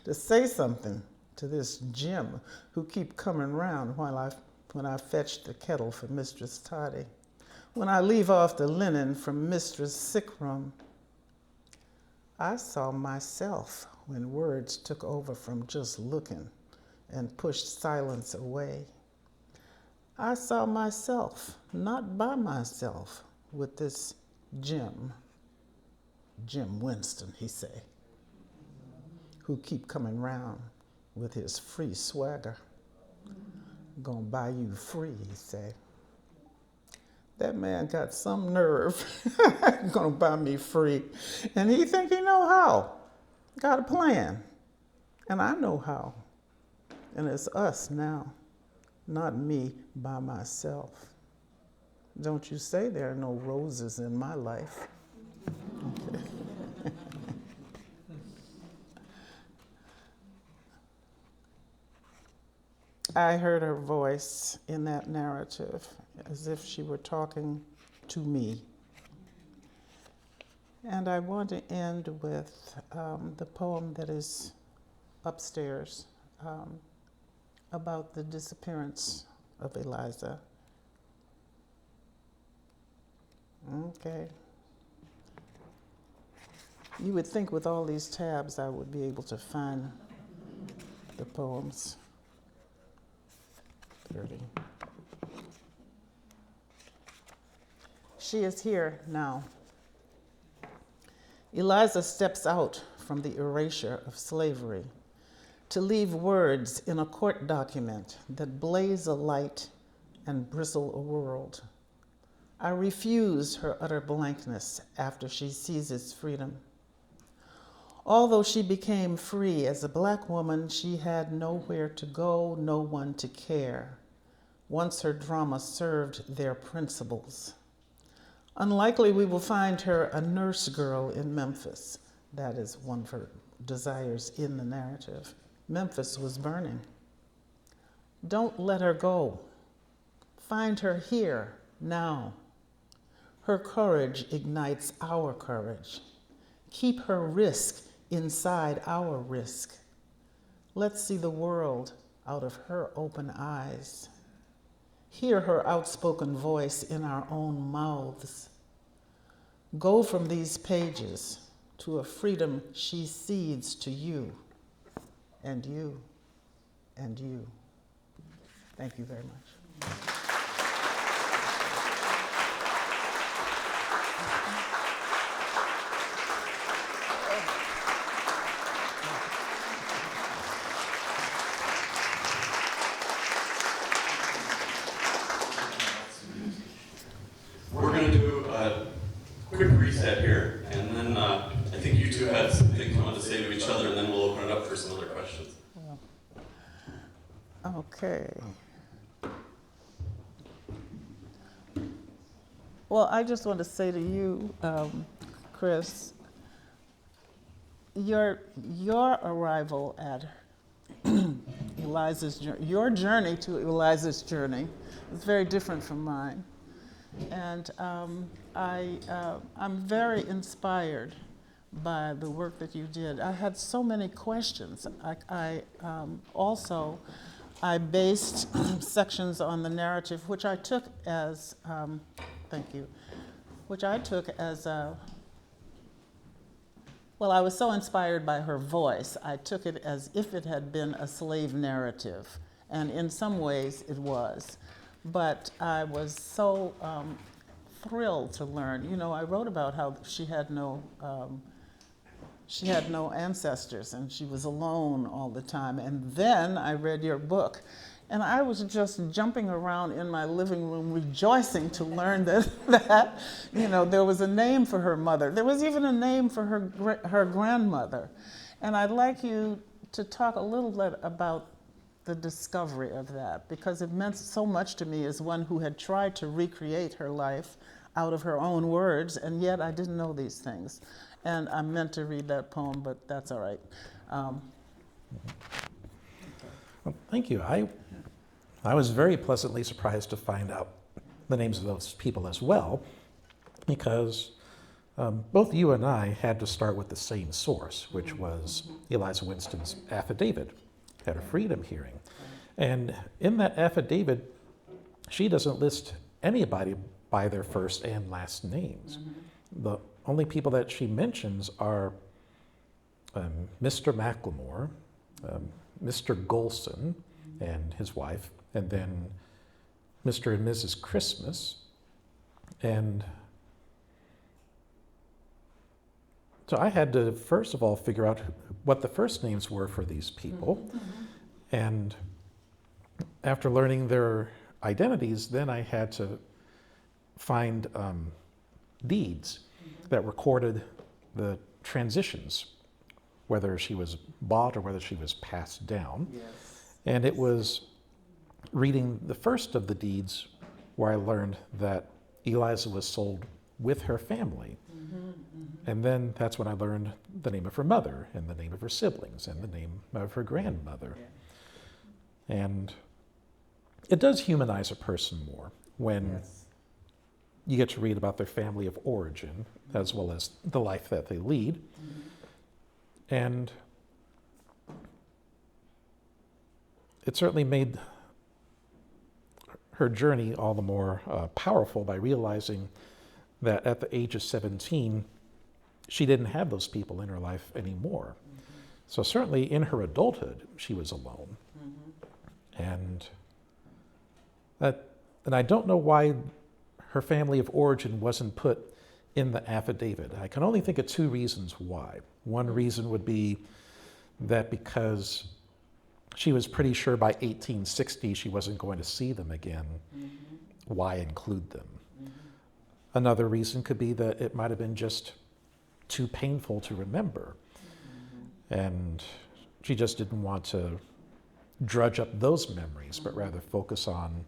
To say something to this Jim who keep coming round when I fetch the kettle for Mistress Toddy, when I leave off the linen from Mistress' sick room. I saw myself when words took over from just looking and pushed silence away. I saw myself, not by myself, with this Jim Winston, he say, who keep coming round with his free swagger. Gonna buy you free, he say. That man got some nerve. Gonna buy me free. And he think he know how. Got a plan. And I know how. And it's us now, not me by myself. Don't you say there are no roses in my life. Okay. I heard her voice in that narrative as if she were talking to me. And I want to end with the poem that is upstairs about the disappearance of Eliza. Okay. You would think with all these tabs I would be able to find the poems. 30. She is here now. Eliza steps out from the erasure of slavery to leave words in a court document that blaze a light and bristle a world. I refuse her utter blankness after she seizes freedom. Although she became free as a Black woman, she had nowhere to go, no one to care, once her drama served their principles. Unlikely we will find her a nurse girl in Memphis. That is one of her desires in the narrative. Memphis was burning. Don't let her go. Find her here, now. Her courage ignites our courage. Keep her risk inside our risk. Let's see the world out of her open eyes. Hear her outspoken voice in our own mouths. Go from these pages to a freedom she cedes to you, and you, and you. Thank you very much. We're going to do a quick reset here, and then I think you two had some things you wanted to say to each other, and then we'll open it up for some other questions. Okay. Well, I just want to say to you, Chris, your arrival at your journey to Eliza's journey is very different from mine. And I'm very inspired by the work that you did. I had so many questions. I based sections on the narrative, which I took as, well, I was so inspired by her voice, I took it as if it had been a slave narrative. And in some ways it was. But I was so thrilled to learn. You know, I wrote about how she had no ancestors and she was alone all the time. And then I read your book. And I was just jumping around in my living room rejoicing to learn that there was a name for her mother. There was even a name for her grandmother. And I'd like you to talk a little bit about the discovery of that, because it meant so much to me as one who had tried to recreate her life out of her own words, and yet I didn't know these things. And I meant to read that poem, but that's all right. Well, thank you. I was very pleasantly surprised to find out the names of those people as well, because both you and I had to start with the same source, which was Eliza Winston's affidavit at a freedom hearing. And in that affidavit, she doesn't list anybody by their first and last names. The only people that she mentions are Mr. McLemore, Mr. Golson and his wife, and then Mr. and Mrs. Christmas. And so I had to, first of all, figure out what the first names were for these people. And after learning their identities, then I had to find deeds that recorded the transitions, whether she was bought or whether she was passed down. Yes. And it was reading the first of the deeds where I learned that Eliza was sold with her family. And then that's when I learned the name of her mother and the name of her siblings and the name of her grandmother. And it does humanize a person more when you get to read about their family of origin as well as the life that they lead. And it certainly made her journey all the more powerful by realizing that at the age of 17, she didn't have those people in her life anymore. So certainly in her adulthood, she was alone. And I don't know why her family of origin wasn't put in the affidavit. I can only think of two reasons why. One reason would be that because she was pretty sure by 1860 she wasn't going to see them again. Why include them? Another reason could be that it might have been just too painful to remember. And she just didn't want to drudge up those memories, but rather focus on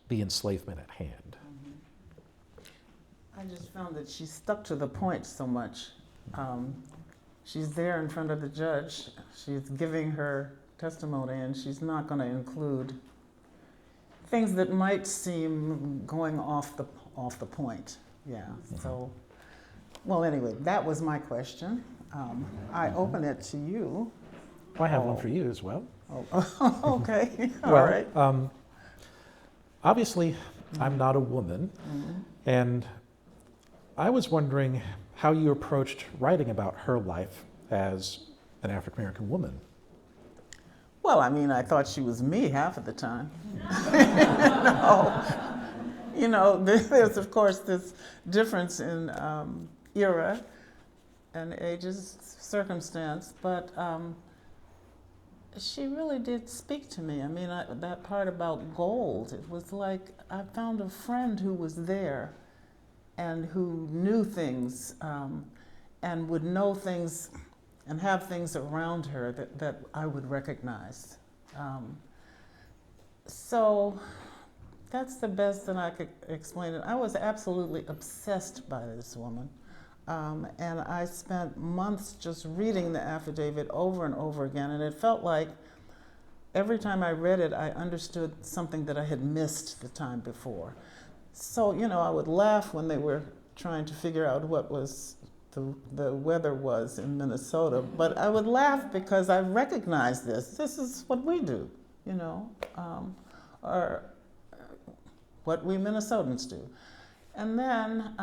the enslavement at hand. I just found that she stuck to the point so much. She's there in front of the judge. She's giving her testimony, and she's not going to include things that might seem going off the point. Yeah. So, well, anyway, that was my question. I open it to you. Well, I have one for you as well. Oh, okay. All Well, right. Obviously, I'm not a woman, and I was wondering how you approached writing about her life as an African American woman. Well, I mean, I thought she was me half of the time. There's of course this difference in era and ages, circumstance, but she really did speak to me. I mean, that part about gold, it was like I found a friend who was there and who knew things and would know things and have things around her that I would recognize. So that's the best that I could explain it. I was absolutely obsessed by this woman. And I spent months just reading the affidavit over and over again, and it felt like every time I read it, I understood something that I had missed the time before. So, I would laugh when they were trying to figure out what was the weather was in Minnesota, but I would laugh because I recognized this. This is what we do, or what we Minnesotans do. And then,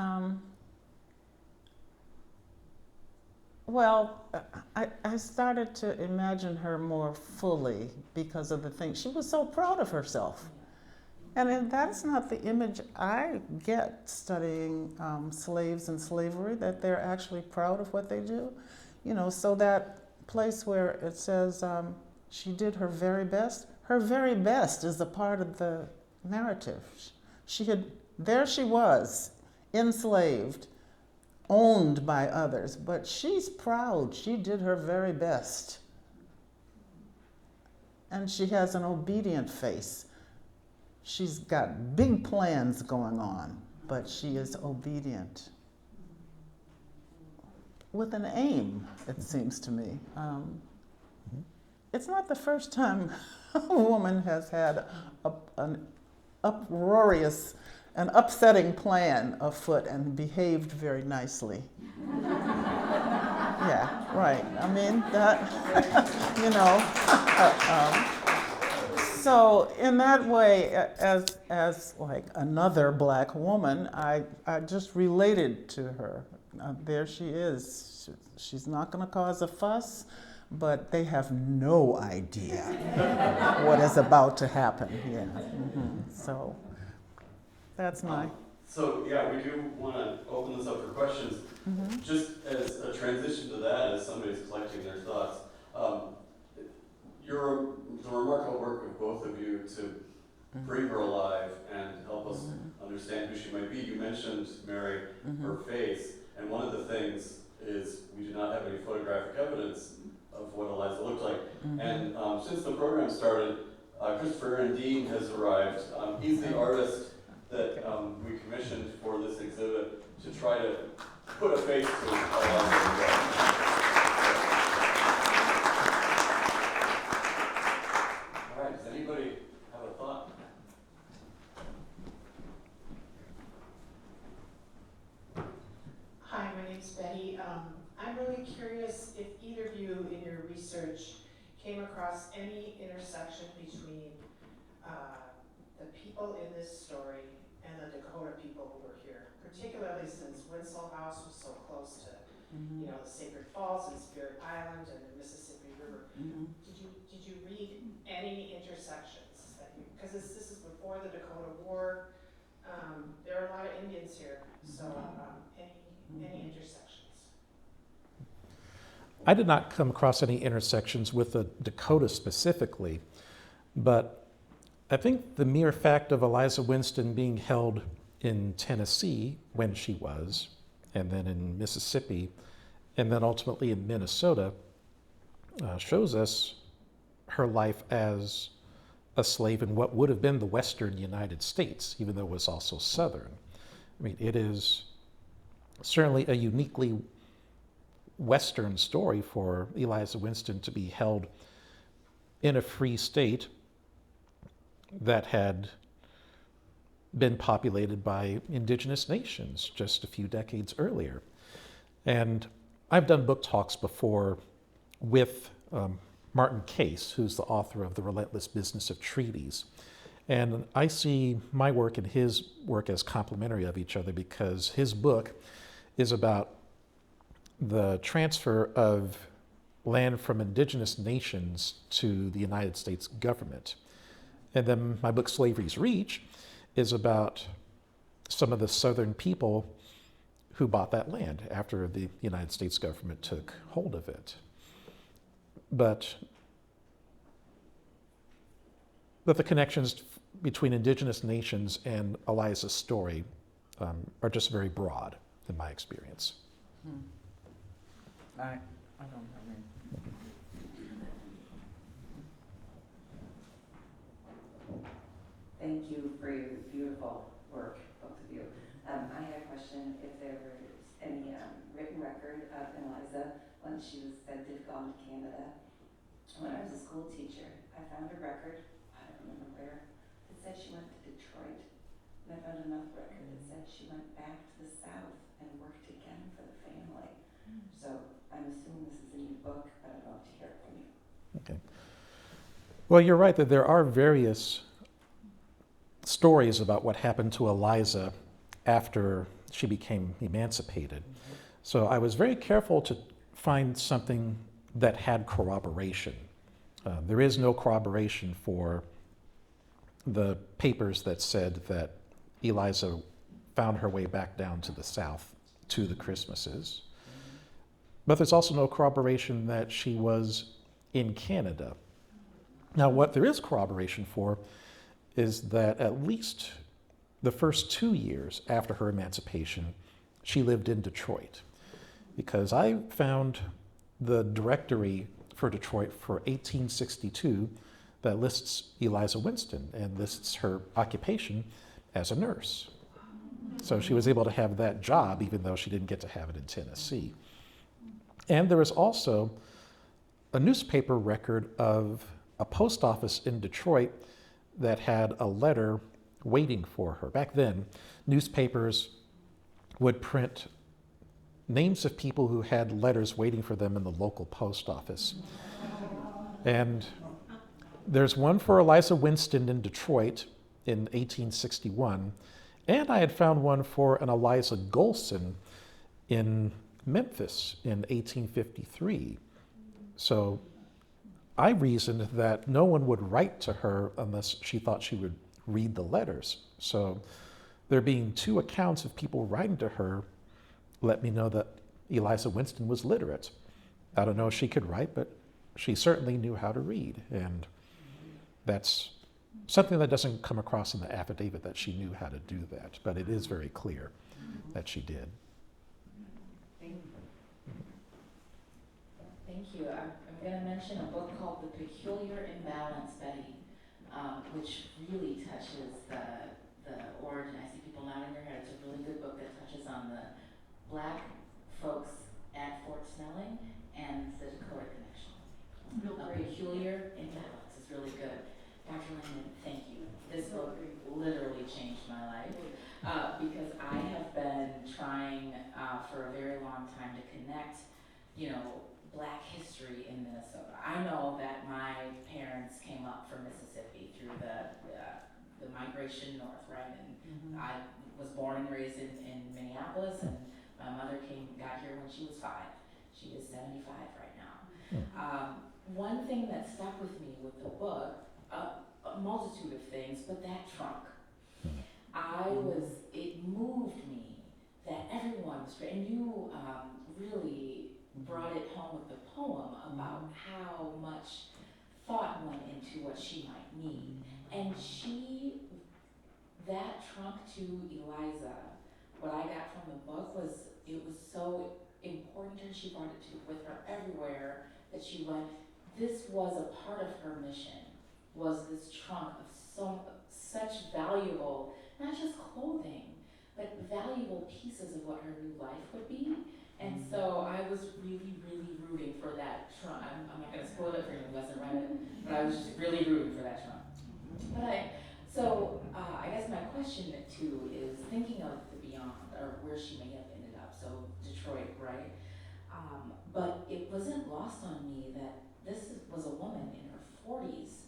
I started to imagine her more fully because of the things. She was so proud of herself. And that's not the image I get studying slaves and slavery, that they're actually proud of what they do. So that place where it says she did her very best is a part of the narrative. There she was, enslaved, owned by others, but she's proud. She did her very best. And she has an obedient face. She's got big plans going on, but she is obedient. With an aim, it seems to me. It's not the first time a woman has had an uproarious, an upsetting plan afoot and behaved very nicely. Yeah, right. I mean, that, so in that way, as like another black woman, I just related to her. There she is. She's not going to cause a fuss, but they have no idea what is about to happen. Yeah. So that's my. So yeah, we do want to open this up for questions. Just as a transition to that, as somebody's collecting their thoughts, the remarkable work of both of you to bring her alive and help us understand who she might be. You mentioned, Mary, her face, and one of the things is we do not have any photographic evidence of what Eliza looked like. And since the program started, Christopher Aaron Dean has arrived. He's the artist that we commissioned for this exhibit to try to put a face to Eliza. All right, does anybody have a thought? Hi, my name's Betty. I'm really curious if either of you in your research came across any intersection between the people in this story and the Dakota people who were here, particularly since Winslow House was so close to, you know, the Sacred Falls and Spirit Island and the Mississippi River. Did you read any intersections that you, because this is before the Dakota War. There are a lot of Indians here, so any intersections? I did not come across any intersections with the Dakota specifically, but I think the mere fact of Eliza Winston being held in Tennessee when she was, and then in Mississippi, and then ultimately in Minnesota, shows us her life as a slave in what would have been the Western United States, even though it was also Southern. I mean, it is certainly a uniquely Western story for Eliza Winston to be held in a free state that had been populated by indigenous nations just a few decades earlier. And I've done book talks before with Martin Case, who's the author of The Relentless Business of Treaties. And I see my work and his work as complementary of each other because his book is about the transfer of land from indigenous nations to the United States government. And then my book, Slavery's Reach, is about some of the Southern people who bought that land after the United States government took hold of it. But the connections between indigenous nations and Eliza's story are just very broad in my experience. I don't have any. Thank you for your beautiful work, both of you. I had a question if there was any written record of Eliza when she was said to have gone to Canada. When I was a school teacher, I found a record, I don't remember where, it said she went to Detroit. And I found another record that said she went back to the South and worked again for the family. So I'm assuming this is a new book, but I'd love to hear it from you. Okay. Well, you're right that there are various stories about what happened to Eliza after she became emancipated. So I was very careful to find something that had corroboration. There is no corroboration for the papers that said that Eliza found her way back down to the South to the Christmases. But there's also no corroboration that she was in Canada. Now, what there is corroboration for is that at least the first 2 years after her emancipation, she lived in Detroit. Because I found the directory for Detroit for 1862 that lists Eliza Winston and lists her occupation as a nurse. So she was able to have that job even though she didn't get to have it in Tennessee. And there was also a newspaper record of a post office in Detroit that had a letter waiting for her. Back then, newspapers would print names of people who had letters waiting for them in the local post office. And there's one for Eliza Winston in Detroit in 1861, and I had found one for an Eliza Golson in Memphis in 1853. So I reasoned that no one would write to her unless she thought she would read the letters. So there being 2 accounts of people writing to her let me know that Eliza Winston was literate. I don't know if she could write, but she certainly knew how to read. And that's something that doesn't come across in the affidavit that she knew how to do that, but it is very clear that she did. Thank you. I'm going to mention a book called The Peculiar Imbalance, Betty, which really touches the origin. I see people nodding their heads. It's a really good book that touches on the Black folks at Fort Snelling and the Dakota connection. A Peculiar Imbalance is really good. Dr. Lehman, thank you. This book literally changed my life because I have been trying for a very long time to connect, Black history in Minnesota. I know that my parents came up from Mississippi through the the migration north, right? And I was born and raised in Minneapolis, and my mother got here when she was 5. She is 75 right now. One thing that stuck with me with the book, a multitude of things, but that trunk. It moved me that everyone was, and you really brought it home with the poem about how much thought went into what she might need. And that trunk to Eliza, what I got from the book was, it was so important, and she brought it with her everywhere that she went. This was a part of her mission, was this trunk of such valuable, not just clothing, but valuable pieces of what her new life would be. And so I was really, really rooting for that trunk. I'm not going to spoil it for anyone who hasn't read it, but I was just really rooting for that trunk. I guess my question too is thinking of the beyond, or where she may have ended up. So Detroit, right? But it wasn't lost on me that this was a woman in her 40s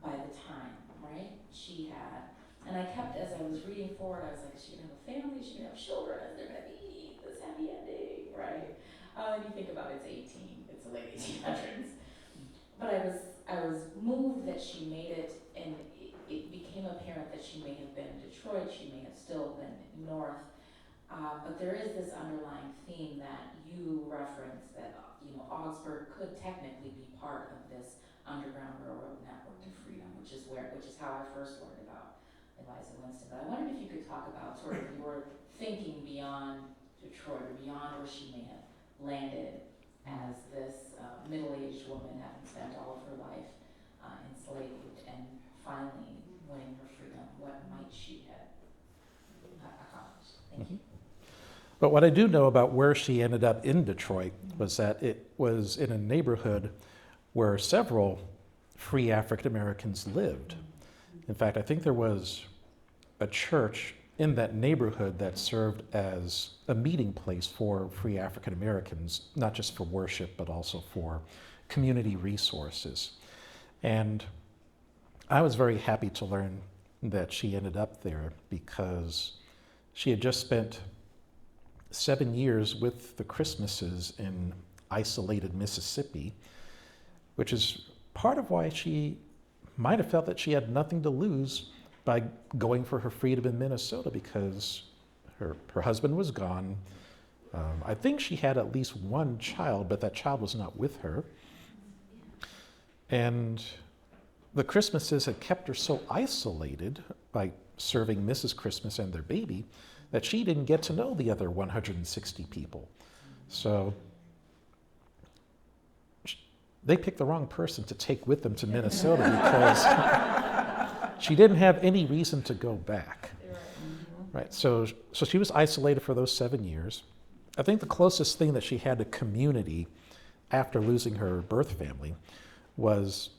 by the time, right? She had, and I kept, as I was reading forward, I was like, she's gonna have a family, she's gonna have children, is there gonna be this happy ending, right? And you think about it's the late 1800s. But I was moved that she made it, and it became apparent that she may have been in Detroit, she may have still been north. But there is this underlying theme that you referenced that Augsburg could technically be part of this Underground Railroad network to freedom, which is how I first learned about Eliza Winston. But I wondered if you could talk about sort of your thinking beyond Detroit, or beyond where she may have landed as this middle-aged woman, having spent all of her life enslaved, and finally winning her freedom. What might she have accomplished? Thank you. But what I do know about where she ended up in Detroit was that it was in a neighborhood where several free African Americans lived. In fact, I think there was a church in that neighborhood that served as a meeting place for free African Americans, not just for worship, but also for community resources. And I was very happy to learn that she ended up there, because she had just spent 7 years with the Christmases in isolated Mississippi, which is part of why she might have felt that she had nothing to lose by going for her freedom in Minnesota, because her husband was gone. I think she had at least one child, but that child was not with her. And the Christmases had kept her so isolated by serving Mrs. Christmas and their baby that she didn't get to know the other 160 people. So they picked the wrong person to take with them to Minnesota, because she didn't have any reason to go back. Right. So she was isolated for those 7 years. I think the closest thing that she had to community after losing her birth family was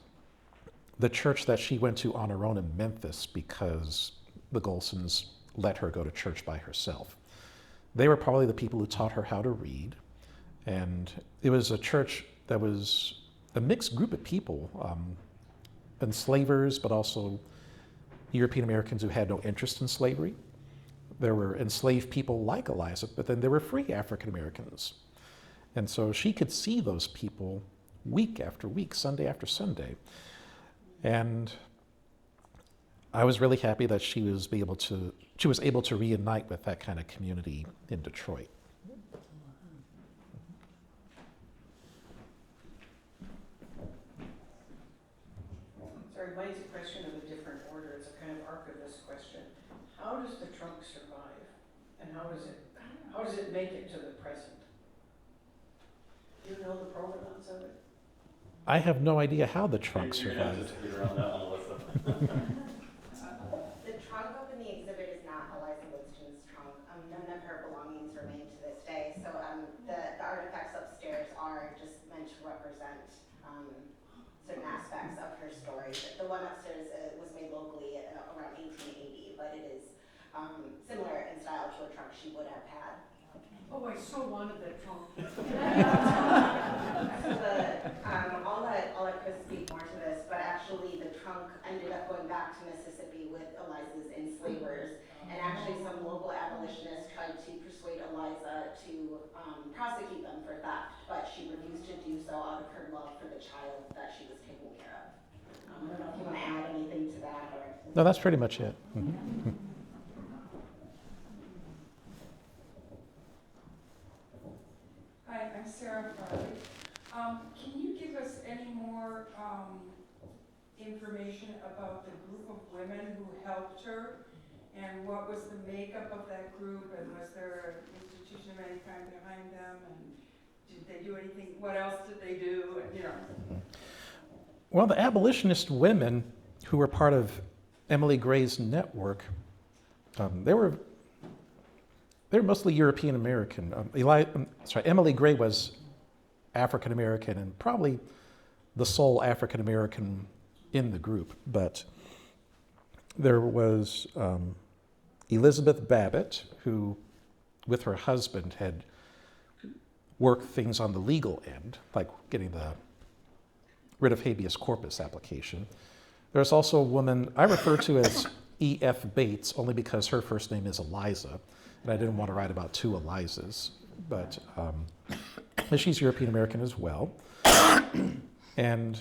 the church that she went to on her own in Memphis, because the Golsons let her go to church by herself. They were probably the people who taught her how to read. And it was a church that was a mixed group of people, enslavers, but also European Americans who had no interest in slavery. There were enslaved people like Eliza, but then there were free African Americans. And so she could see those people week after week, Sunday after Sunday. And I was really happy that she was able to reunite with that kind of community in Detroit. Sorry, mine's a question of a different order. It's a kind of archivist question. How does the trunk survive, and how does it make it to the present? Do you know the provenance of it? I have no idea how the trunk You're gonna have to survived. speed around that one, Alyssa. The trunk up in the exhibit is not Eliza Winston's trunk. None of her belongings remain to this day. So the artifacts upstairs are just meant to represent certain aspects of her story. The one upstairs was made locally around 1880, but it is similar in style to a trunk she would have had. Oh, I so wanted that trunk. I'll let Chris speak more to this, but actually the trunk ended up going back to Mississippi with Eliza's enslavers. And actually some local abolitionists tried to persuade Eliza to prosecute them for theft, but she refused to do so out of her love for the child that she was taking care of. I don't know if you want to add anything to that or. No, that's pretty much it. Mhm. Hi, I'm Sarah Farley. Can you give us any more information about the group of women who helped her, and what was the makeup of that group, and was there an institution of any kind behind them, and did they do anything, what else did they do, and, you know? Well, the abolitionist women who were part of Emily Gray's network, they were mostly European American. Emily Gray was African American and probably the sole African American in the group. But there was Elizabeth Babbitt, who, with her husband, had worked things on the legal end, like getting the writ of habeas corpus application. There's also a woman I refer to as E.F. Bates, only because her first name is Eliza, and I didn't want to write about two Elizas, but she's European American as well. And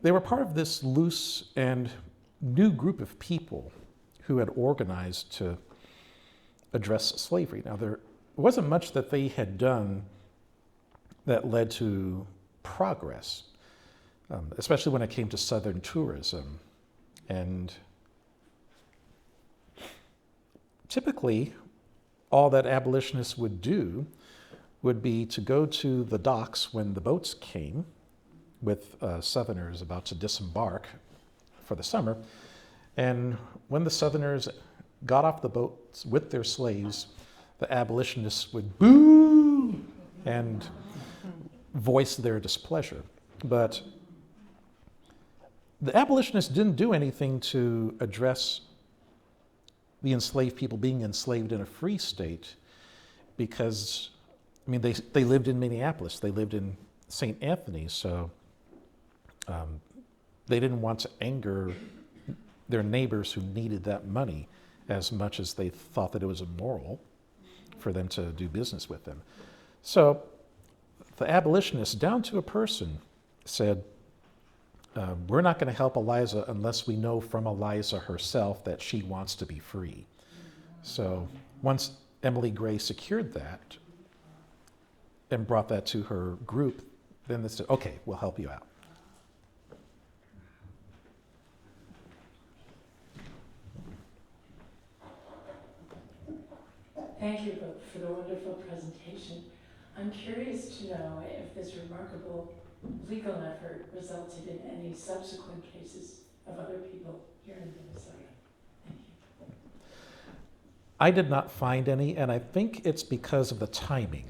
they were part of this loose and new group of people who had organized to address slavery. Now, there wasn't much that they had done that led to progress, especially when it came to Southern tourism. And typically, all that abolitionists would do would be to go to the docks when the boats came with Southerners about to disembark for the summer. And when the Southerners got off the boats with their slaves, the abolitionists would boo and voice their displeasure. But the abolitionists didn't do anything to address the enslaved people being enslaved in a free state because, I mean, they lived in Minneapolis, they lived in St. Anthony, so they didn't want to anger their neighbors who needed that money as much as they thought that it was immoral for them to do business with them. So the abolitionists, down to a person, said, we're not going to help Eliza unless we know from Eliza herself that she wants to be free. So once Emily Gray secured that and brought that to her group, then they said, okay, we'll help you out. Thank you for the wonderful presentation. I'm curious to know if this remarkable legal effort resulted in any subsequent cases of other people here in Minnesota. Thank you. I did not find any, and I think it's because of the timing.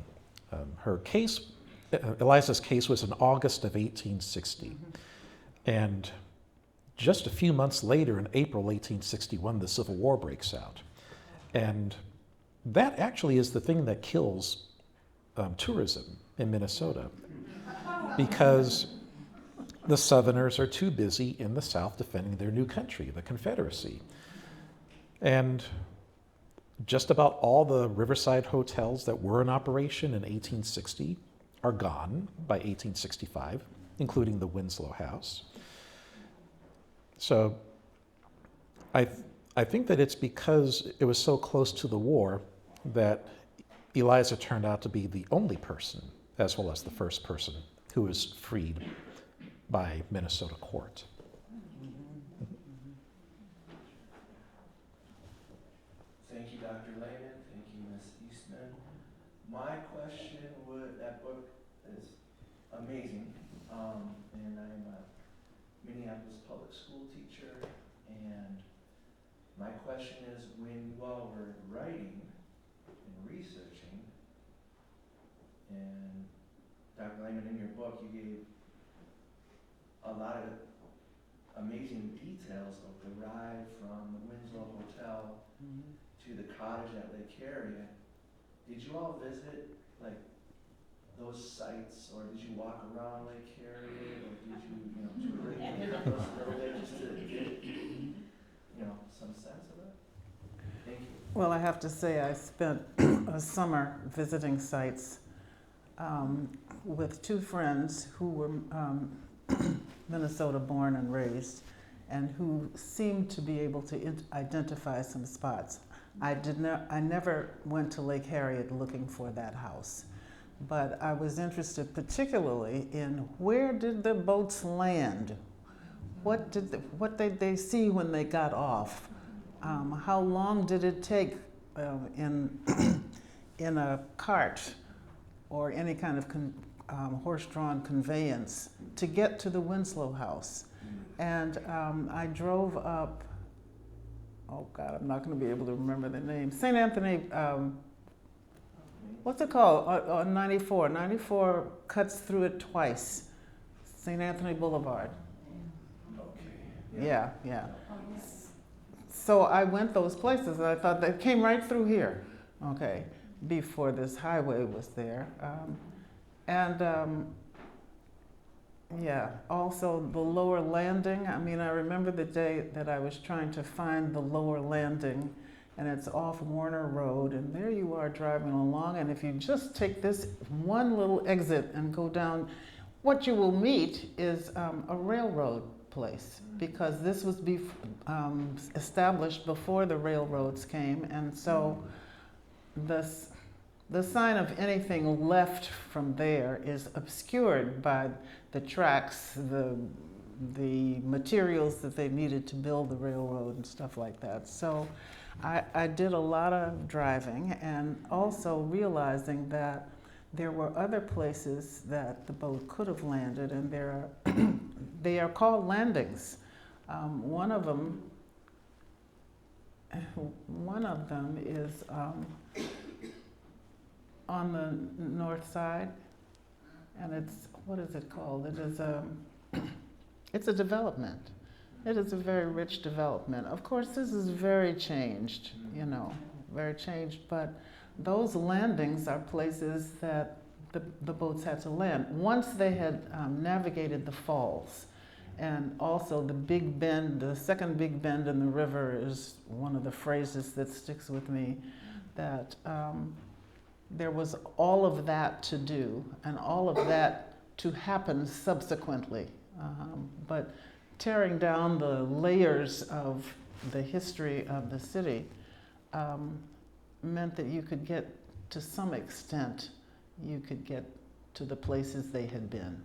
Her case, Eliza's case, was in August of 1860. And just a few months later, in April 1861, the Civil War breaks out. And that actually is the thing that kills tourism in Minnesota, because the Southerners are too busy in the South defending their new country, the Confederacy. And just about all the riverside hotels that were in operation in 1860 are gone by 1865, including the Winslow House. So I think that it's because it was so close to the war that Eliza turned out to be the only person, as well as the first person, who was freed by Minnesota court. Thank you, Dr. Lehman. Thank you, Ms. Eastman. My question that book is amazing, and I'm a Minneapolis public school teacher, and my question is, when you all were writing and researching, and Dr. Lehman, in your book, you gave a lot of amazing details of the ride from the Winslow Hotel to the cottage at Lake Harriet. Did you all visit like those sites, or did you walk around Lake Harriet, or did you tour Lake Harriet a little bit just to get some sense of that? Thank you. Well, I have to say, I spent a summer visiting sites with two friends who were Minnesota born and raised, and who seemed to be able to identify some spots. I never went to Lake Harriet looking for that house, but I was interested particularly in where did the boats land? What did they see when they got off? How long did it take in a cart or any kind of horse-drawn conveyance to get to the Winslow house? And I drove up, oh God, I'm not going to be able to remember the name. St. Anthony, what's it called? On 94. 94 cuts through it twice. St. Anthony Boulevard. Okay. Yeah, yeah. So I went those places and I thought they came right through here, okay, before this highway was there. Yeah, also the lower landing. I mean, I remember the day that I was trying to find the lower landing, and it's off Warner Road, and there you are driving along, and if you just take this one little exit and go down, what you will meet is a railroad place, because this was established before the railroads came, and so the sign of anything left from there is obscured by the tracks, the materials that they needed to build the railroad and stuff like that. So I did a lot of driving, and also realizing that there were other places that the boat could have landed, and they are called landings. One of them is on the north side, and what is it called? It's a development. It is a very rich development. Of course, this is very changed, very changed, but those landings are places that the boats had to land. Once they had navigated the falls, and also the big bend, the second big bend in the river is one of the phrases that sticks with me, that there was all of that to do, and all of that to happen subsequently. But tearing down the layers of the history of the city meant that you could get, to some extent, you could get to the places they had been.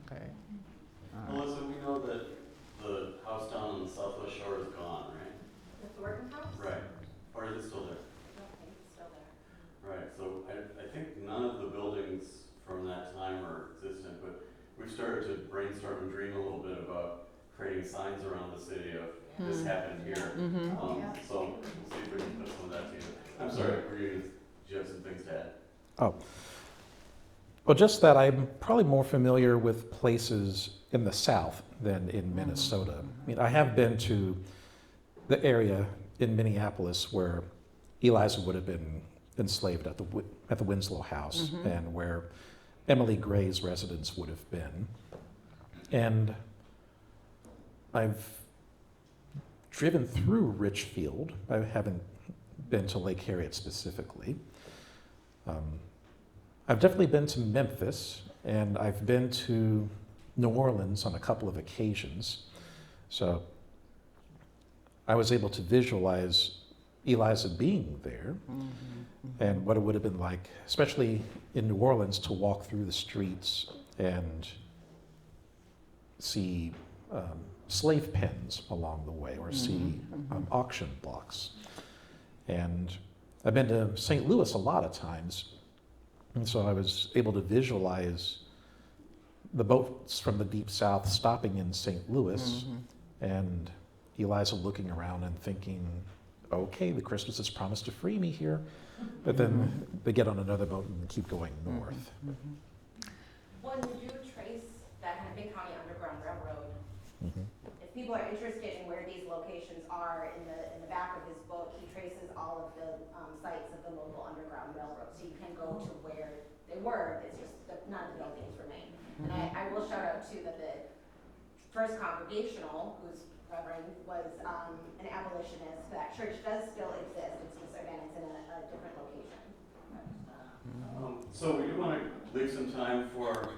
Okay. Melissa, we know that the house down on the southwest shore is gone, right? The Thornton house? Right. Or is it still there? I don't think it's still there. Right, so I think none of the buildings from that time are existent, but we've started to brainstorm and dream a little bit about creating signs around the city of this happened here. So we'll see if we can put some of that together. I'm sorry, do you have some things to add? Oh. Well, just that I'm probably more familiar with places in the South than in Minnesota. I mean, I have been to the area in Minneapolis where Eliza would have been enslaved at the Winslow house, and where Emily Gray's residence would have been. And I've driven through Richfield. I haven't been to Lake Harriet specifically. I've definitely been to Memphis, and I've been to New Orleans on a couple of occasions. So I was able to visualize Eliza being there and what it would have been like, especially in New Orleans, to walk through the streets and see slave pens along the way, or see auction blocks. And I've been to St. Louis a lot of times, and so I was able to visualize the boats from the Deep South stopping in St. Louis, and Eliza looking around and thinking, okay, the Christmas has promised to free me here. But then they get on another boat and keep going north. When you do trace that Hennepin County Underground Railroad, if people are interested in where these locations are, in the back of his book, he traces all of the sites of the local Underground Railroad. So you can go to where they were, it's just that none of the buildings remain. And I will shout out too that the First Congregational, whose Reverend was an abolitionist. That church does still exist. It's just, again, it's in a different location. So we do want to leave some time for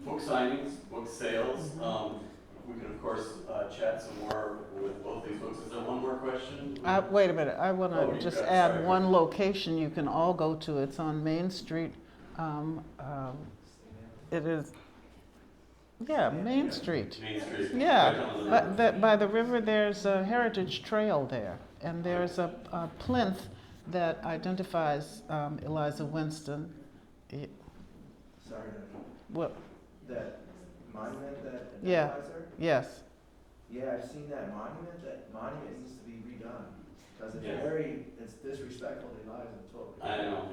book signings, book sales. We can, of course, chat some more with both these books. Is there one more question? Wait a minute, I want Oh, to you just got it, add sorry. one location you can all go to. It's on Main Street. It is, yeah, Main Street. Main Street. Right Yeah, down on the but river. by the river, there's a heritage trail there, and there's a plinth that identifies Eliza Winston. Sorry, Doctor. What? That monument that Yeah. identifies her? Yes. Yeah, I've seen that monument. That monument needs to be redone. Because it's Yeah. it's disrespectful to Eliza Winston. I know,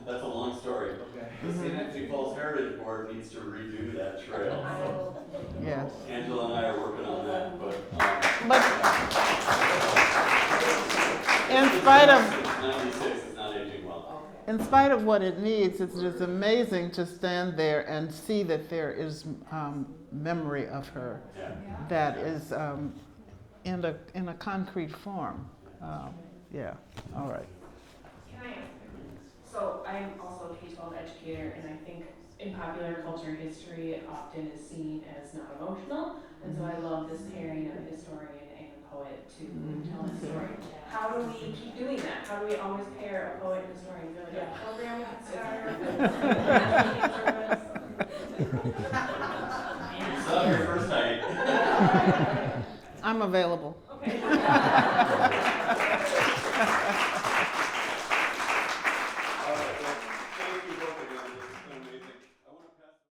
that's a long story. Okay. The St. Anthony Falls Heritage Board needs to redo that trail. So Yes. Angela and I are working on that, but. But in spite of 96 is not aging well. In spite of what it needs, it is amazing to stand there and see that there is memory of her Yeah. that is in a concrete form. Yeah, all right. Can I ask? So I'm also a K-12 educator, and I think in popular culture, history often is seen as not emotional, and so I love this pairing of a historian and a poet to tell a story. How do we keep doing that? How do we always pair a poet and historian? Is there like a program we can start? It's not your first night. I'm available.